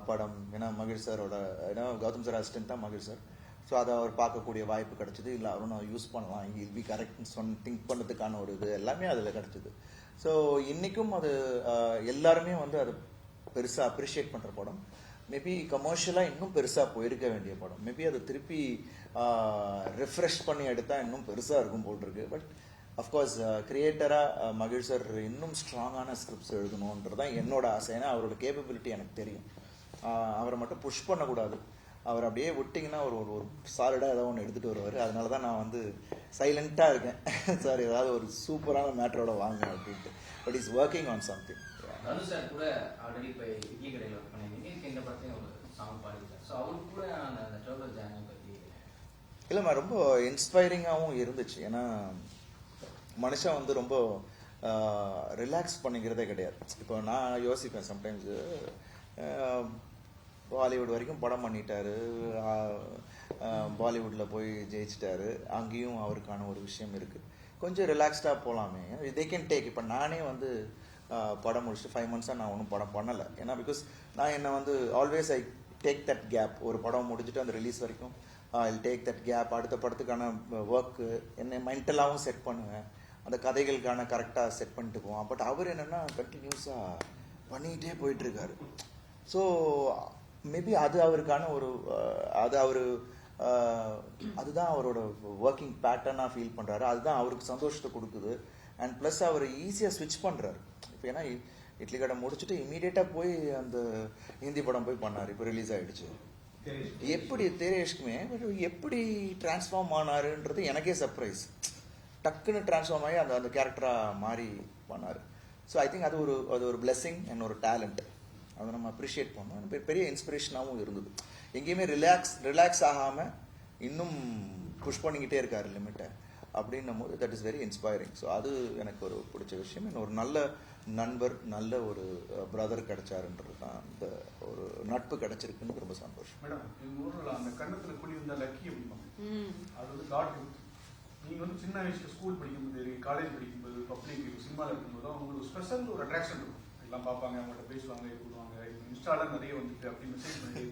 படம், ஏன்னா மகிழ் சாரோட, ஏன்னா கௌதம் சார் அசிஸ்டன்ட் தான் மகிழ் சார். ஸோ அதை அவர் பார்க்கக்கூடிய வாய்ப்பு கிடைச்சிது. இல்லை அருண் யூஸ் பண்ணலாம், இல் பி கரெக்ட்னு திங்க் பண்ணுறதுக்கான ஒரு இது எல்லாமே அதில் கிடைச்சிது. ஸோ இன்றைக்கும் அது எல்லாருமே வந்து அது பெருசாக அப்ரிஷியேட் பண்ணுற படம். மேபி கமர்ஷியலாக இன்னும் பெருசாக போயிருக்க வேண்டிய படம். மேபி அதை திருப்பி ரிஃப்ரெஷ் பண்ணி எடுத்தால் இன்னும் பெருசாக இருக்கும் போல் இருக்கு. பட் அஃப்கோர்ஸ் கிரியேட்டராக மகிழ் சார் இன்னும் ஸ்ட்ராங்கான ஸ்கிரிப்ட்ஸ் எழுதணுன்றது தான் என்னோட ஆசை. ஏன்னா அவரோட கேப்பபிலிட்டி எனக்கு தெரியும். அவரை மட்டும் புஷ் பண்ணக்கூடாது. அவர் அப்படியே விட்டிங்கன்னா ஒரு சாலிடாக ஏதாவது ஒன்று எடுத்துகிட்டு வருவார். அதனால தான் நான் வந்து சைலண்ட்டாக இருக்கேன். சார் ஏதாவது ஒரு சூப்பரான மேட்டரோட வாங்க அப்படின்ட்டு. But is working on something. Dhanush sir கூட ஆல்ரெடி இப்போ இட்லி கடையில் ஒர்க் பண்ணியிருந்தீங்க. இப்போ இந்த படத்தையும் ஒரு சாங் பாடிட்டார். ஸோ அவருக்கு கூட அந்த ட்ரபிள் ஜேர்னி பற்றி இல்லைம்மா ரொம்ப இன்ஸ்பைரிங்காகவும் இருந்துச்சு. ஏன்னா மனுஷன் வந்து ரொம்ப ரிலாக்ஸ் பண்ணிக்கிறதே கிடையாது. இப்போ நான் யோசிப்பேன் சம்டைம்ஸ், பாலிவுட் வரைக்கும் படம் பண்ணிட்டாரு, பாலிவுட்டில் போய் ஜெயிச்சிட்டாரு, அங்கேயும் அவருக்கான ஒரு விஷயம் இருக்குது, கொஞ்சம் ரிலாக்ஸ்டாக போகலாமே, தே கேன் டேக். இப்போ நானே வந்து படம் முடிச்சுட்டு 5 months நான் ஒன்றும் படம் பண்ணலை. ஏன்னா பிகாஸ் நான் என்னை வந்து always I take that gap. ஒரு படம் முடிச்சுட்டு அந்த ரிலீஸ் வரைக்கும் ஐ டேக் தட் கேப். அடுத்த படத்துக்கான ஒர்க்கு என்னை மென்டலாகவும் செட் பண்ணுவேன், அந்த கதைகளுக்கான கரெக்டாக செட் பண்ணிட்டு போவான். பட் அவர் என்னென்னா கண்டினியூஸாக பண்ணிக்கிட்டே போயிட்டுருக்காரு. ஸோ மேபி அது அவருக்கான ஒரு அதுதான் அவரோட ஒர்க்கிங் பேட்டர்னாக ஃபீல் பண்ணுறாரு. அதுதான் அவருக்கு சந்தோஷத்தை கொடுக்குது. அண்ட் ப்ளஸ் அவர் ஈஸியாக ஸ்விட்ச் பண்ணுறாரு. இப்போ ஏன்னா இட்லி கடை முடிச்சுட்டு இமீடியட்டாக போய் அந்த ஹிந்தி படம் போய் பண்ணார். இப்போ ரிலீஸ் ஆகிடுச்சு. எப்படி தேரேஷ்குமே எப்படி டிரான்ஸ்ஃபார்ம் ஆனாருன்றது எனக்கே சர்ப்ரைஸ். டக்குன்னு டிரான்ஸ்ஃபார்ம் ஆகி அந்த கேரக்டராக மாறி பண்ணார். ஸோ ஐ திங்க் அது ஒரு பிளெஸ்ஸிங் அண்ட் ஒரு டேலண்ட். அதை நம்ம அப்ரிஷியேட் பண்ணோம். பெரிய இன்ஸ்பிரேஷனாகவும் இருந்தது. எங்கேயுமே ரிலாக்ஸ் ஆகாமல் இன்னும் புஷ் பண்ணிக்கிட்டே இருக்காரு லிமிட்டை அப்படின்னும் போது that is very inspiring. So அது எனக்கு ஒரு பிடிச்ச விஷயம். இன்னும் ஒரு நல்ல நண்பர், நல்ல ஒரு பிரதர் கிடைச்சாருன்றது தான், அந்த ஒரு நட்பு கிடைச்சிருக்குன்னு ரொம்ப சந்தோஷம். மேடம், எங்கள் ஊரில் அந்த கண்ணத்தில் குழி இருந்தால் லக்கி அப்படிம்பாங்க. அது வந்து காட் கிஃப்ட். நீங்கள் வந்து சின்ன வயசுல ஸ்கூல் படிக்கும்போது, காலேஜ் படிக்கும்போது, பப்ளிக் சினிமாவில் இருக்கும்போது அவங்களுக்கு ஸ்பெஷல் ஒரு அட்ராக்ஷன் இருக்கும். எல்லாம் பார்ப்பாங்க, அவங்கள்ட்ட பேசுவாங்க, கூடுவாங்க. இப்போ இன்ஸ்டால நிறைய வந்துட்டு அப்படி மெசேஜ் பண்ணி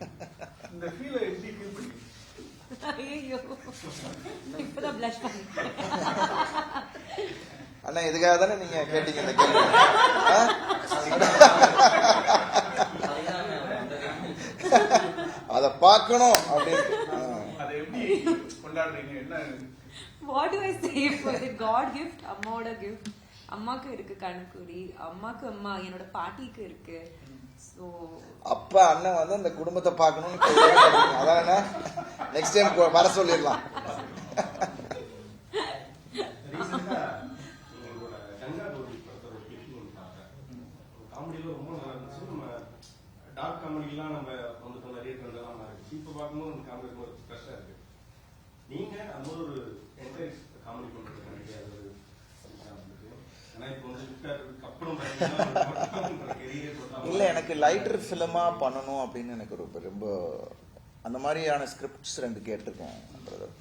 இந்த ஃபீலை எப்படி ஃபீல் பண்ணி? இப்பதான் blush பண்ணேன். அண்ணா இதுக்காக தானே நீங்க கேட்டீங்க இந்த கேள்வி. அத பார்க்கணும் அப்படின்னு. அதை எப்படி கொண்டாடுறீங்க? என்ன What do I say for the God gift? அம்மாவோட gift. அம்மாக்கு இருக்கு கண்குடி, அம்மாக்கு அம்மா, என்னோட பாட்டிக்கு இருக்கு. ஸோ அப்பா அண்ணன் வந்து அந்த குடும்பத்தை பார்க்கணும்னு அதானே நெக்ஸ்ட் டைம் வர சொல்லிடலாம். காமெடியில ரொம்ப நல்லா இருந்துச்சு. நம்ம டார்க் காமெடிலாம் நம்ம வந்துட்டோம், நிறைய ட்ரெண்டெல்லாம் மாறிடுச்சு. இப்போ பார்க்கும்போது அந்த காமெடி ரொம்ப ஃப்ரெஷ்ஷாக இருக்கு. நீங்க அந்த ஒரு என்கரேஜ் காமெடி பண்ணுறது நினைக்காது. ஏன்னா இப்போ வந்து விக்டருக்கு அப்புறம் பார்த்தீங்கன்னா கெரியரே போட்டாங்க. இல்லை, எனக்கு லைட்டர் ஃபிலிமாக பண்ணணும் அப்படின்னு எனக்கு ரொம்ப அந்த மாதிரியான ஸ்கிரிப்ட்ஸ் 2 கேட்டிருக்கேன் பிரதர்.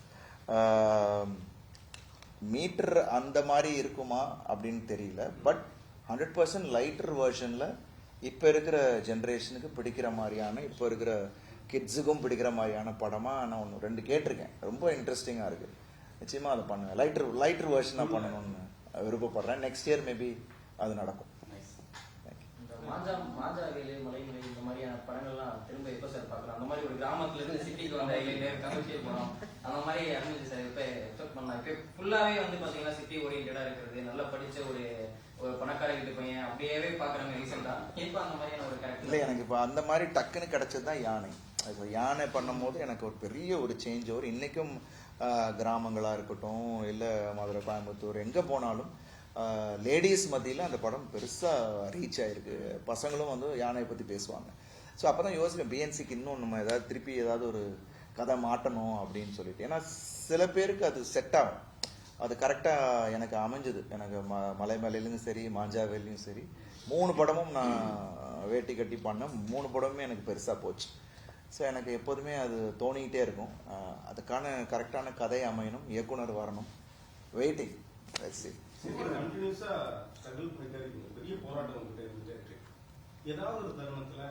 மீட்டர் அந்த மாதிரி இருக்குமா அப்படின்னு தெரியல. பட் 100% லைட்டர் வெர்ஷனில் இப்போ இருக்கிற ஜென்ரேஷனுக்கு பிடிக்கிற மாதிரியான, இப்போ இருக்கிற கிட்ஸுக்கும் பிடிக்கிற மாதிரியான படமாக நான் 2 கேட்டிருக்கேன். ரொம்ப இன்ட்ரெஸ்டிங்காக இருக்குது. நிச்சயமாக அதை பண்ணுவேன். லைட்டர் வெர்ஷனாக பண்ணணும்னு விருப்பப்படுறேன். நெக்ஸ்ட் இயர் மேபி அது நடக்கும். இந்த மாஞ்சா வேலு, மலைமலை இந்த மாதிரியான படங்கள்லாம் திரும்ப எப்போ சார் பார்க்கலாம்? அந்த மாதிரி ஒரு கிராமத்துல இருந்து சிட்டிக்கு வந்த கமர்ஷியல் படம் அந்த மாதிரி அமைஞ்சு சார் இப்போ எக்ஸ்பெக்ட் பண்ணலாம். இப்போ ஃபுல்லாவே வந்து பாத்தீங்கன்னா சிட்டி ஓரியன்டா இருக்கிறது, நல்லா படிச்ச ஒரு பணக்கார வீட்டு பையன் அப்படியே பாக்குறாங்க ரீசெண்டா. இப்போ அந்த மாதிரியான ஒரு கேரக்டர் இல்லை, எனக்கு இப்போ அந்த மாதிரி டக்குன்னு கிடைச்சது தான் யானை. இப்போ யானை பண்ணும்போது எனக்கு ஒரு பெரிய ஒரு சேஞ்ச் ஓவர். இன்றைக்கும் கிராமங்களாக இருக்கட்டும், இல்லை மதுரை, கோயம்புத்தூர், எங்கே போனாலும் லேடிஸ் மத்தியில் அந்த படம் பெருசாக ரீச் ஆகிருக்கு. பசங்களும் வந்து யானையை பற்றி பேசுவாங்க. ஸோ அப்போ தான் யோசிக்கிறேன், பிஎன்சிக்கு இன்னும் நம்ம ஏதாவது திருப்பி ஏதாவது ஒரு கதை மாட்டணும் அப்படின்னு சொல்லிட்டு. ஏன்னா சில பேருக்கு அது செட் ஆகும். அது கரெக்டாக எனக்கு அமைஞ்சது. எனக்கு மலைமலையிலையும் சரி, மாஞ்சாவேலையும் சரி, 3 படமும் நான் வேட்டி கட்டி பண்ணேன். 3 படமுமே எனக்கு பெருசாக போச்சு. ஸோ எனக்கு எப்போதுமே அது தோணிக்கிட்டே இருக்கும். அதுக்கான கரெக்டான கதை அமையணும், இயக்குனர் வரணும். வெயிட்டிங். கண்டினியூஸா ஸ்ட்ரகிள் பண்ணிட்டே இருக்கீங்க. பெரிய போராட்டம் வந்துட்டே இருந்துட்டே இருக்கு. ஏதாவது ஒரு தருணத்துல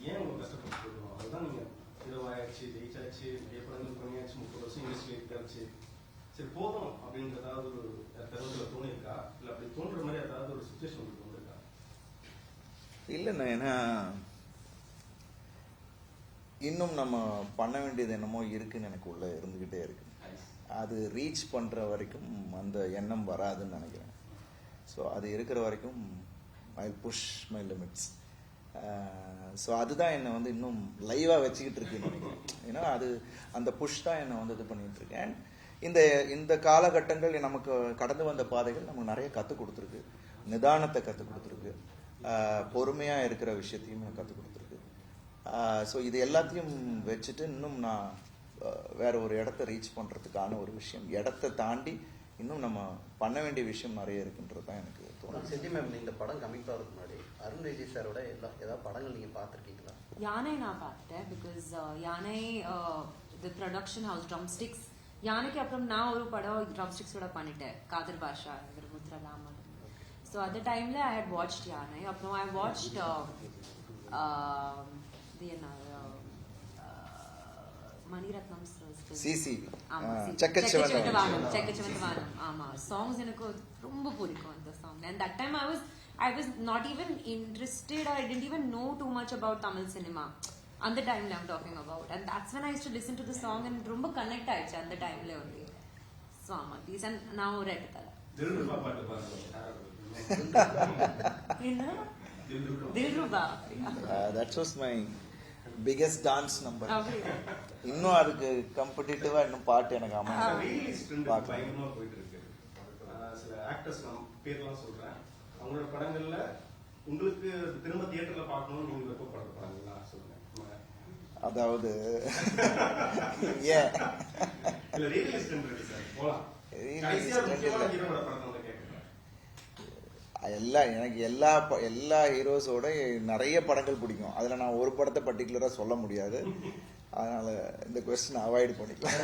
ஏன் உங்களுக்கு கஷ்டப்பட்டு போயிடுவோம்? அதுதான் நீங்க இரவாயாச்சு, ஜெயிச்சாச்சு, நிறைய படங்கள் பண்ணியாச்சு, 30 வருஷம் இண்டஸ்ட்ரியில் இருக்காச்சு, சரி போதும் அப்படின்ற ஏதாவது ஒரு தருணத்துல தோணிருக்கா? இல்லை அப்படி தோன்ற மாதிரி ஏதாவது ஒரு சுச்சுவேஷன் உங்களுக்கு தோணிருக்கா? இல்லைண்ணா, ஏன்னா இன்னும் நம்ம பண்ண வேண்டியது என்னமோ இருக்குன்னு எனக்கு உள்ள இருந்துக்கிட்டே இருக்கு. அது ரீச் பண்ணுற வரைக்கும் அந்த எண்ணம் வராதுன்னு நினைக்கிறேன். ஸோ அது இருக்கிற வரைக்கும் ஐ புஷ் மை லிமிட்ஸ். ஸோ அதுதான் என்னை வந்து இன்னும் லைவாக வச்சுக்கிட்டு இருக்குன்னு நினைக்கிறேன். ஏன்னா அது அந்த புஷ் தான் என்னை வந்து இது பண்ணிகிட்டு இருக்கேன். இந்த காலகட்டங்கள் நமக்கு கடந்து வந்த பாதைகள் நமக்கு நிறைய கற்றுக் கொடுத்துருக்கு. நிதானத்தை கற்றுக் கொடுத்துருக்கு, பொறுமையாக இருக்கிற விஷயத்தையும் கற்றுக் கொடுத்துருக்கு. ஸோ இது எல்லாத்தையும் வச்சுட்டு இன்னும் நான் வேற ஒரு இடத்த ரீச் பண்ணுறதுக்கான ஒரு விஷயம், இடத்த தாண்டி இன்னும் நம்ம பண்ண வேண்டிய விஷயம் நிறைய இருக்குன்றது தான் எனக்கு தோணுது. செட்டி மேம், இந்த படம் கமிட் ஆகிறதுக்கு முன்னாடி அருண் விஜய் சாரோட ஏதாவது படங்கள் நீங்கள் பார்த்துருக்கீங்களா? யானை நான் பார்த்துட்டேன். பிகாஸ் யானை தி ப்ரொடக்ஷன் ஹவுஸ் ட்ரம்ஸ்டிக்ஸ், யானைக்கு அப்புறம் நான் ஒரு படம் ட்ரம்ஸ்டிக்ஸோட பண்ணிட்டேன், காதர் பாஷா, முத்ரராமன். ஸோ அந்த டைமில் ஐ ஹேட் வாட்ச்ட் யானை. அப்புறம் I watched Maniratnam CCV, Chekkachivantha Vaanam. ஆமா, சாங்ஸ் எனக்கு ரொம்ப பிடிக்கும் அந்த song. And that time I was not even interested, or I didn't even know too much about Tamil cinema. அந்த டைம்ல I'm talking about, and that's when I used to listen to the song and ரொம்ப connect ஆயிடுச்சு அந்த டைம்ல only. So ஆமா, these and now red தல தில்ருபா பாட்டு பாருங்க. என்ன dilruba, that was my biggest dance number. இன்னும் அதுக்கு காம்படிட்டிவா இன்னும் பாட்டு எனக்கு பயங்கரமா போயிட்டு இருக்கு. சில ஆக்டர்ஸ் பேர்லாம் சொல்றேன், அவங்களோட படங்கள்ல உங்களுக்கு திரும்ப தியேட்டர்ல பார்க்கணும்னு நீங்க விருப்பப்படுற படங்களா சொல்லுங்க. அதாவது ஏன் இல்ல ரியலிஸ்ட் இருக்கு சார், போலாம். எனக்கு எல்லா ஹீரோஸோட நிறைய படங்கள் பிடிக்கும். அதுல நான் ஒரு படத்தை பர்டிகுலரா சொல்ல முடியாது. அதனால இந்த கொஸ்டின் அவாய்ட் பண்ணிக்கலாம்.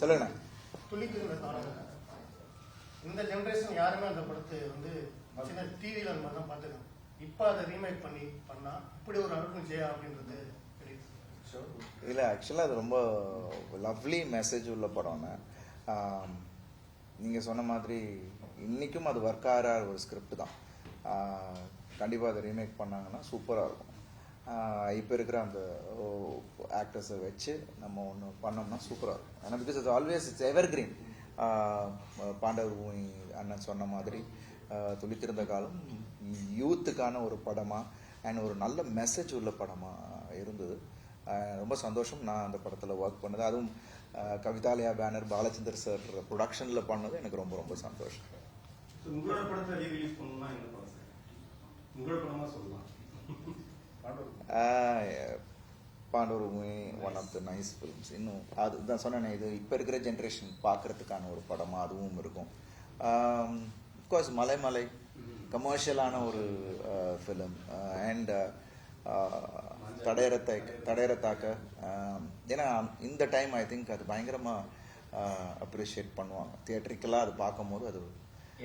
சொல்லுங்க. இந்த ஜெனரேஷன் யாருமே அந்த படத்தை வந்து சின்ன டிவியில அந்த மாதிரி தான் பார்த்துருக்கோம். இப்போ அதை ரீமேக் பண்ணா இப்படி ஒரு அருண் விஜயா அப்படின்றது இல்ல, ஆக்சுவலா அது ரொம்ப லவ்லி மெசேஜ் உள்ள படம்னு நீங்க சொன்ன மாதிரி இன்னைக்கும் அது ஒர்க் ஆகிற ஒரு ஸ்கிரிப்ட் தான். கண்டிப்பாக அதை ரீமேக் பண்ணாங்கன்னா சூப்பராக இருக்கும். இப்போ இருக்கிற அந்த ஆக்டர்ஸை வச்சு நம்ம ஒன்று பண்ணோம்னா சூப்பராக இருக்கும். ஏன்னா because it's always it's evergreen. Pandavar Bhoomi அண்ணன் சொன்ன மாதிரி துளித்திருந்த காலம் யூத்துக்கான ஒரு படமாக அண்ட் ஒரு நல்ல மெசேஜ் உள்ள படமாக இருந்தது. ரொம்ப சந்தோஷம் நான் அந்த படத்தில் ஒர்க் பண்ணது. அதுவும் கவிதாலயா பேனர் பாலச்சந்தர் சார் ப்ரொடக்ஷனில் பண்ணது எனக்கு ரொம்ப ரொம்ப சந்தோஷம். உங்களோட படத்தை ரீரிலீஸ் பண்ணணும்னா என்ன படம் சார்? உங்களோட படமா சொல்லலாம். Pandavar Bhoomi one of the nice films. இன்னும் அதுதான் சொன்னேன், இது இப்போ இருக்கிற ஜென்ரேஷன் பார்க்கறதுக்கான ஒரு படமாக அதுவும் இருக்கும். அஃப்கோர்ஸ் மலை கமர்ஷியலான ஒரு ஃபிலிம் அண்ட் தடையறத்தாக்க ஏன்னா இந்த டைம் ஐ திங்க் அது பயங்கரமாக அப்ரிஷியேட் பண்ணுவாங்க தியேட்டரிக்கலாக அது பார்க்கும்போது அது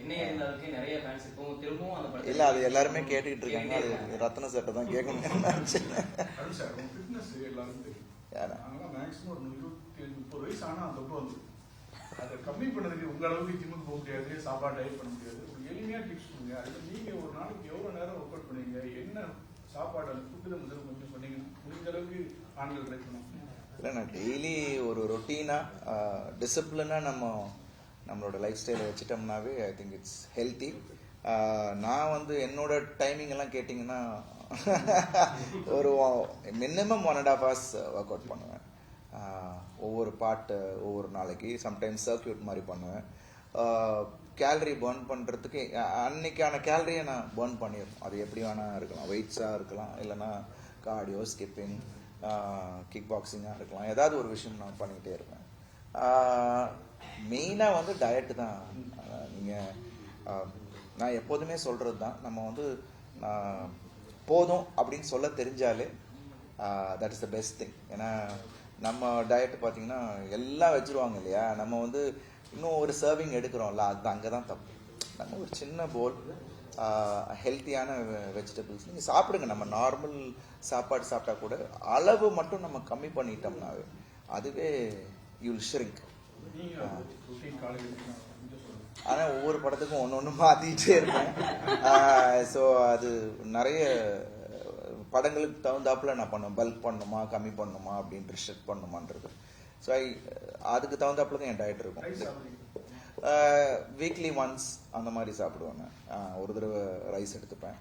என்ன இருந்தாலும் நிறைய ஃபேன்ஸ் இப்போ திரும்பவும் அந்த படத்தை இல்லை அது எல்லாருமே கேட்டுக்கிட்டு இருக்காங்க அது ரத்ன சட்டை தான் கேட்கணும் அருண் சார் உங்க ஃபிட்னஸ் எல்லாரும் தெரியும். நாங்களாம் மேக்ஸிமம் ஒரு 27-30 வயசு ஆனால் அந்த தொப்பை வந்து அதை கம்மி பண்ணதுக்கு உங்க அளவுக்கு ஜிம்முக்கு போக முடியாது, சாப்பாடு டயட் பண்ண முடியாது. ஒரு எளிமையாக டிப்ஸ் கொடுங்க. அதுக்கு நீங்கள் ஒரு நாளைக்கு எவ்வளோ நேரம் ஒர்க் அவுட் பண்ணுவீங்க, என்ன சாப்பாடு அந்த ஃபுட்டு தான் முதல்ல கொஞ்சம் சொன்னீங்கன்னா முடிஞ்ச அளவுக்கு ஆண்கள் ட்ரை பண்ணுவோம். இல்லை நான் டெய்லி ஒரு ரொட்டீனாக டிசிப்ளினாக நம்மளோட லைஃப் ஸ்டைலை வச்சுட்டோம்னாவே ஐ திங்க் இட்ஸ் ஹெல்த்தி. நான் வந்து என்னோட டைமிங் எல்லாம் கேட்டிங்கன்னா ஒரு மினிமம் 1.5 hours ஒர்க் அவுட் பண்ணுவேன். ஒவ்வொரு பாட்டு ஒவ்வொரு நாளைக்கு சம்டைம்ஸ் சர்க்கியூட் மாதிரி பண்ணுவேன். கேலரி பர்ன் பண்ணுறதுக்கு அன்னைக்கான கேலரியை நான் பர்ன் பண்ணிடுறேன். அது எப்படி வேணால் இருக்கலாம், வெயிட்ஸாக இருக்கலாம், இல்லைன்னா கார்டியோ ஸ்கிப்பிங் கிக் பாக்ஸிங்காக இருக்கலாம், ஏதாவது ஒரு விஷயம் நான் பண்ணிக்கிட்டே இருப்பேன். மெயினாக வந்து டயட்டு தான். நீங்கள் நான் எப்போதுமே சொல்கிறது தான், நம்ம வந்து போதும் அப்படின்னு சொல்ல தெரிஞ்சாலே that is the best thing. ஏன்னா நம்ம டயட்டு பார்த்தீங்கன்னா எல்லாம் வச்சுருவாங்க இல்லையா, நம்ம வந்து இன்னும் ஒரு சர்விங் எடுக்கிறோம்ல, அது அங்கே தான் தப்பு. நம்ம ஒரு சின்ன போல் ஹெல்த்தியான வெஜிடபிள்ஸ் நீங்கள் சாப்பிடுங்க. நம்ம நார்மல் சாப்பாடு சாப்பிட்டா கூட அளவு மட்டும் நம்ம கம்மி பண்ணிட்டோம்னாவே அதுவே யூல் ஷ்ரிங்க். ஆனால் ஒவ்வொரு படத்துக்கும் ஒன்று மாற்றிக்கிட்டே இருப்பேன். ஸோ அது நிறைய படங்களுக்கு தகுந்தாப்புல நான் பண்ணுவேன். பல்க் பண்ணணுமா கம்மி பண்ணணுமா அப்படின்ட்டு ரிஸ்ட்ரிக்ட் பண்ணணுமான்றது. ஸோ அதுக்கு தகுந்தாப்புல தான் என் டயட் இருக்கும். வீக்லி ஒன்ஸ் அந்த மாதிரி சாப்பிடுவாங்க. ஒரு தடவை ரைஸ் எடுத்துப்பேன்.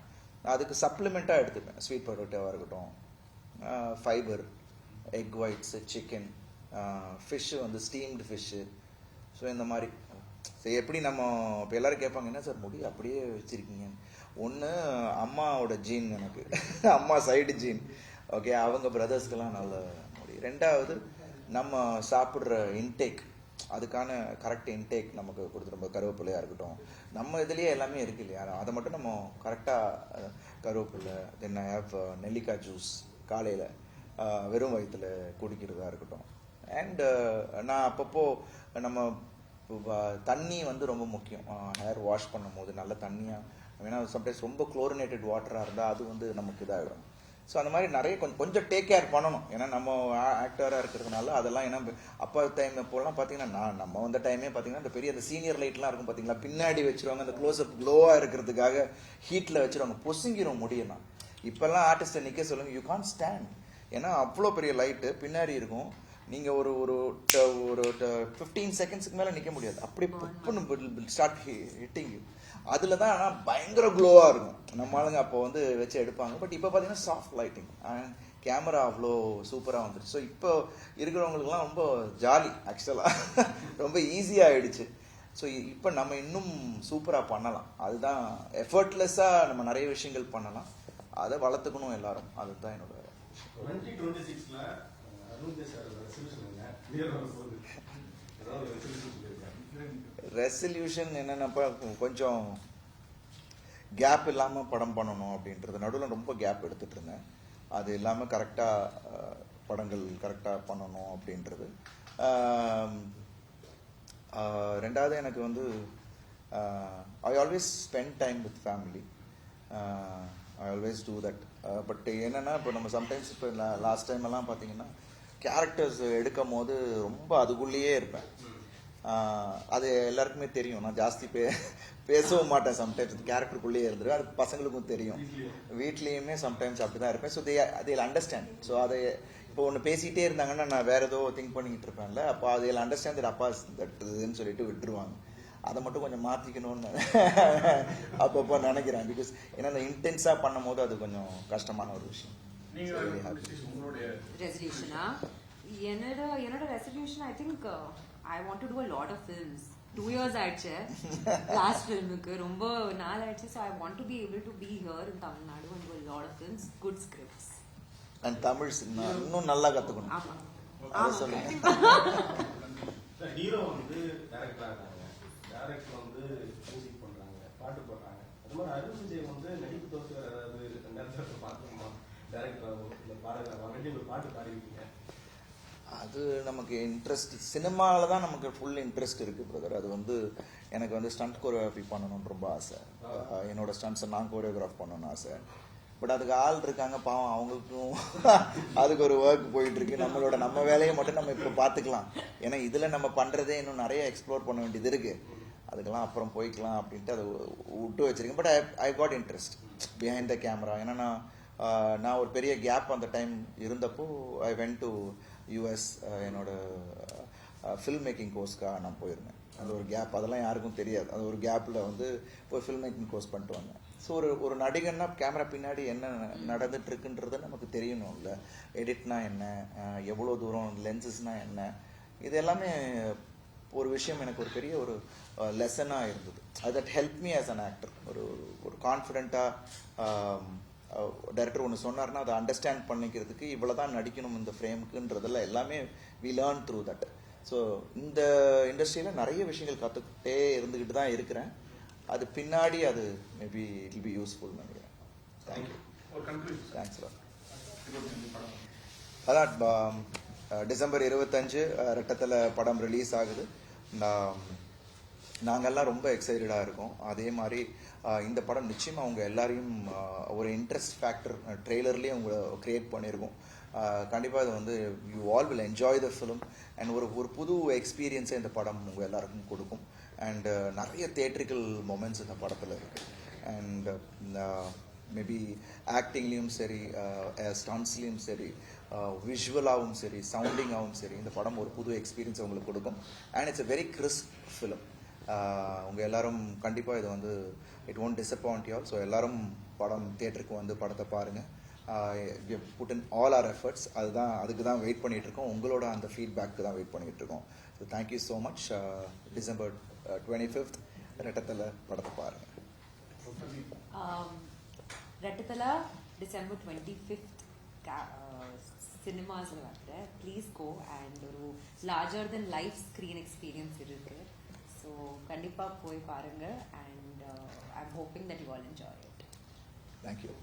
அதுக்கு சப்ளிமெண்ட்டாக எடுத்துப்பேன். ஸ்வீட் பொட்டேட்டோவாக இருக்கட்டும், fibre, egg whites, chicken, fish வந்து ஸ்டீம்டு ஃபிஷ்ஷு. ஸோ இந்த மாதிரி எப்படி நம்ம இப்போ எல்லோரும் கேட்பாங்க என்ன சார் முடி அப்படியே வச்சுருக்கீங்க. ஒன்று அம்மாவோட ஜீன், எனக்கு அம்மா சைடு ஜீன், ஓகே, அவங்க பிரதர்ஸ்க்கெல்லாம் நல்ல முடி. ரெண்டாவது நம்ம சாப்பிட்ற இன்டேக், அதுக்கான கரெக்ட் இன்டேக் நமக்கு கொடுத்துருப்போம். கருவேப்பிலையாக இருக்கட்டும், நம்ம இதுலேயே எல்லாமே இருக்கு இல்லையா, அதை மட்டும் நம்ம கரெக்டாக கருவேப்பிலை, தென் ஐ ஹேவ் நெல்லிக்காய் ஜூஸ் காலையில் வெறும் வயிற்றில் குடிக்கிறதா இருக்கட்டும். அண்டு நான் அப்பப்போ நம்ம தண்ணி வந்து ரொம்ப முக்கியம். ஹேர் வாஷ் பண்ணும்போது நல்ல தண்ணியாக, ஏன்னா சம்டைம்ஸ் ரொம்ப குளோரினேட்டட் வாட்டராக இருந்தால் அது வந்து நமக்கு இதாகிடும். ஸோ அந்த மாதிரி நிறைய கொஞ்சம் டேக் கேர் பண்ணணும். ஏன்னா நம்ம ஆக்டராக இருக்கிறதுனால அதெல்லாம். ஏன்னா அப்பா டைம் இப்போலாம் பார்த்தீங்கன்னா நம்ம வந்த டைமே பார்த்தீங்கன்னா இந்த பெரிய அந்த சீனியர் லைட்லாம் இருக்கும் பார்த்தீங்களா, பின்னாடி வச்சுருவாங்க. அந்த க்ளோஸ்அப் க்ளோவாக இருக்கிறதுக்காக ஹீட்டில் வச்சுருவாங்க, பொசுங்கிரும் முடியலாம். இப்போல்லாம் ஆர்டிஸ்ட்டை நிற்க சொல்லுங்கள், யூ கான்ட் ஸ்டாண்ட். ஏன்னா அவ்வளோ பெரிய லைட்டு பின்னாடி இருக்கும். நீங்கள் ஒரு ஒரு ஒரு 15 செகண்ட்ஸுக்கு மேலே நிற்க முடியாது. அப்படி புப்புன்னு ஸ்டார்ட் ஹிட்டிங் யூ. அதில் தான் ஆனால் பயங்கர க்ளோவாக இருக்கும். நம்ம ஆளுங்க அப்போ வந்து வச்சு எடுப்பாங்க. பட் இப்போ பார்த்தீங்கன்னா சாஃப்ட் லைட்டிங் அண்ட் கேமரா அவ்வளோ சூப்பராக வந்துடுச்சு. ஸோ இப்போ இருக்கிறவங்களுக்குலாம் ரொம்ப ஜாலி, ஆக்சுவலாக ரொம்ப ஈஸியாக ஆகிடுச்சு. ஸோ இப்போ நம்ம இன்னும் சூப்பராக பண்ணலாம். அதுதான் எஃபர்ட்லெஸ்ஸாக நம்ம நிறைய விஷயங்கள் பண்ணலாம். அதை வளர்த்துக்கணும் எல்லாரும். அதுதான் என்னோட 2026ல ரெசல்யூஷன் என்னென்னப்பா, கொஞ்சம் கேப் இல்லாமல் படம் பண்ணணும் அப்படின்றது. நடுவில் ரொம்ப கேப் எடுத்துகிட்டு இருந்தேன். அது இல்லாமல் கரெக்டாக படங்கள் கரெக்டாக பண்ணணும் அப்படின்றது. ரெண்டாவது எனக்கு வந்து I always spend time with family. I always do that. But என்னென்னா இப்போ நம்ம சம்டைம்ஸ் இப்போ லாஸ்ட் டைம் எல்லாம் பார்த்தீங்கன்னா கேரக்டர்ஸ் எடுக்கும் போது ரொம்ப அதுக்குள்ளேயே இருப்பேன். அது எல்லாருக்குமே தெரியும். நான் ஜாஸ்தி பேசவும் மாட்டேன். சம்டைம்ஸ் கேரக்டருக்குள்ளேயே இருந்துருவேன். அது பசங்களுக்கும் தெரியும். வீட்லேயுமே சம்டைம்ஸ் அப்படி தான் இருப்பேன். So they understand. ஸோ அதை இப்போ ஒன்று பேசிகிட்டே இருந்தாங்கன்னா நான் வேறு ஏதோ திங்க் பண்ணிக்கிட்டு இருப்பேன்ல, அப்போ அதில் அண்டர்ஸ்டாண்ட் தட் அப்பா தட்டுதுன்னு சொல்லிட்டு விட்டுருவாங்க. அதை மட்டும் கொஞ்சம் மாற்றிக்கணும்னு அப்பப்போ நினைக்கிறேன். பிகாஸ் ஏன்னா அந்த இன்டென்ஸாக பண்ணும் போது அது கொஞ்சம் கஷ்டமான ஒரு விஷயம். ரெசல்யூஷனா என்னோட resolution I think I want to to a lot of films. 2 years ஆயிடுச்சு லாஸ்ட் ஃபிலிமுக்கு, ரொம்ப நாள் ஆயிடுச்சு. So I want to be able to be here in Tamil Nadu and do a lot of films, good scripts. And Tamil இன்னும் நல்லா கற்றுக்கணும். ஆமாம், அதை சொல்லுங்க. ஹீரோ வந்து டைரக்டராக இருக்காங்க, டைரக்டர் வந்து மியூசிக் பண்ணுறாங்க, பாட்டு போடுறாங்க. அது மாதிரி அருண் விஜய் வந்து நடிப்பு தோற்று நேரத்தில் பார்த்துக்கோமா டேரக்டராகவும் இந்த பாடகராகவும் ஆல்ரெடி ஒரு பாட்டு பாடிருக்கீங்க. அது நமக்கு இன்ட்ரெஸ்ட் சினிமாவில் தான் நமக்கு ஃபுல் இன்ட்ரெஸ்ட் இருக்குது பிரதர். அது வந்து எனக்கு வந்து ஸ்டண்ட் கோரியோகிராஃபி பண்ணணும்னு ரொம்ப ஆசை. என்னோட ஸ்டண்ட்ஸை நான் கோரியோகிராஃப் பண்ணணும்னு ஆசை. பட் அதுக்கு ஆள் இருக்காங்க பாவம், அவங்களுக்கும் அதுக்கு ஒரு ஒர்க் போயிட்டு இருக்கு. நம்ம வேலையை மட்டும் நம்ம இப்போ பார்த்துக்கலாம். ஏன்னா இதில் நம்ம பண்ணுறதே இன்னும் நிறைய எக்ஸ்ப்ளோர் பண்ண வேண்டியது இருக்கு. அதுக்கெல்லாம் அப்புறம் போய்க்கலாம் அப்படின்ட்டு அதை விட்டு வச்சிருக்கேன். But I got interest behind the camera. ஏன்னா நான் ஒரு பெரிய கேப் அந்த டைம் இருந்தப்போ ஐ வென்ட் டு யூஎஸ். என்னோட ஃபில்ம் மேக்கிங் கோர்ஸ்க்காக நான் போயிருந்தேன். அந்த ஒரு கேப் அதெல்லாம் யாருக்கும் தெரியாது. அது ஒரு கேப்பில் வந்து போய் ஃபில்ம் மேக்கிங் கோர்ஸ் பண்ணிட்டு வந்தேன். ஸோ ஒரு நடிகன்னா கேமரா பின்னாடி என்ன நடந்துட்டு இருக்குன்றது நமக்கு தெரியணும் இல்லை. எடிட்னா என்ன, எவ்வளோ தூரம் லென்சஸ்னா என்ன, இது எல்லாமே ஒரு விஷயம் எனக்கு ஒரு பெரிய ஒரு லெசனாக இருந்தது. அது that help me as an actor. ஒரு கான்ஃபிடென்ட்டாக டைரக்டர் ஒன்று சொன்னார்னா அதை அண்டர்ஸ்டாண்ட் பண்ணிக்கிறதுக்கு இவ்வளோ தான் நடிக்கணும் இந்த ஃப்ரேமுக்குன்றதெல்லாம் எல்லாமே we learn through that. So இந்த இண்டஸ்ட்ரியில் நிறைய விஷயங்கள் கற்றுக்கிட்டே இருந்துக்கிட்டு தான் இருக்கிறேன். அது பின்னாடி அது maybe it will be useful நினைக்கிறேன். தேங்க்யூ. தேங்க்ஸ். அதான் டிசம்பர் 25 ரெட்டத்தலை படம் ரிலீஸ் ஆகுது. நாங்கள்லாம் ரொம்ப எக்ஸைட்டடாக இருக்கோம். அதே மாதிரி இந்த படம் நிச்சயமாக அவங்க எல்லாரையும் ஒரு இன்ட்ரெஸ்ட் ஃபேக்டர் ட்ரெய்லர்லேயே அவங்க க்ரியேட் பண்ணியிருக்கோம். கண்டிப்பாக இது வந்து you all will enjoy the film. And ஒரு புது எக்ஸ்பீரியன்ஸை இந்த படம் உங்கள் எல்லாருக்கும் கொடுக்கும். அண்ட் நிறைய தியேட்ரிக்கல் மொமெண்ட்ஸ் இந்த படத்தில் இருக்குது. அண்ட் மேபி ஆக்டிங்லேயும் சரி, ஸ்டன்ஸ்லேயும் சரி, விஷுவலாகவும் சரி, சவுண்டிங்காகவும் சரி, இந்த படம் ஒரு புது எக்ஸ்பீரியன்ஸ் உங்களுக்கு கொடுக்கும். And it's a very crisp film. உங்கள் எல்லாரும் கண்டிப்பாக இது வந்து it won't disappoint you all. So எல்லாரும் படம் தியேட்டருக்கு வந்து படத்தை பாருங்கள். Put in all our efforts. அதுக்கு தான் வெயிட் பண்ணிகிட்டு இருக்கோம். உங்களோட அந்த ஃபீட்பேக்கு தான் வெயிட் பண்ணிகிட்டு இருக்கோம். So thank you so much. December 25 ரெட்டத்தலை படத்தை பாருங்கள். ரெட்டத்தலை டிசம்பர் 25 சினிமாஸில் வர ப்ளீஸ் கோ. அண்ட் ஒரு larger than life screen experience இருக்குது. ஸோ கண்டிப்பாக போய் பாருங்கள். And I am hoping that you all enjoy it. Thank you.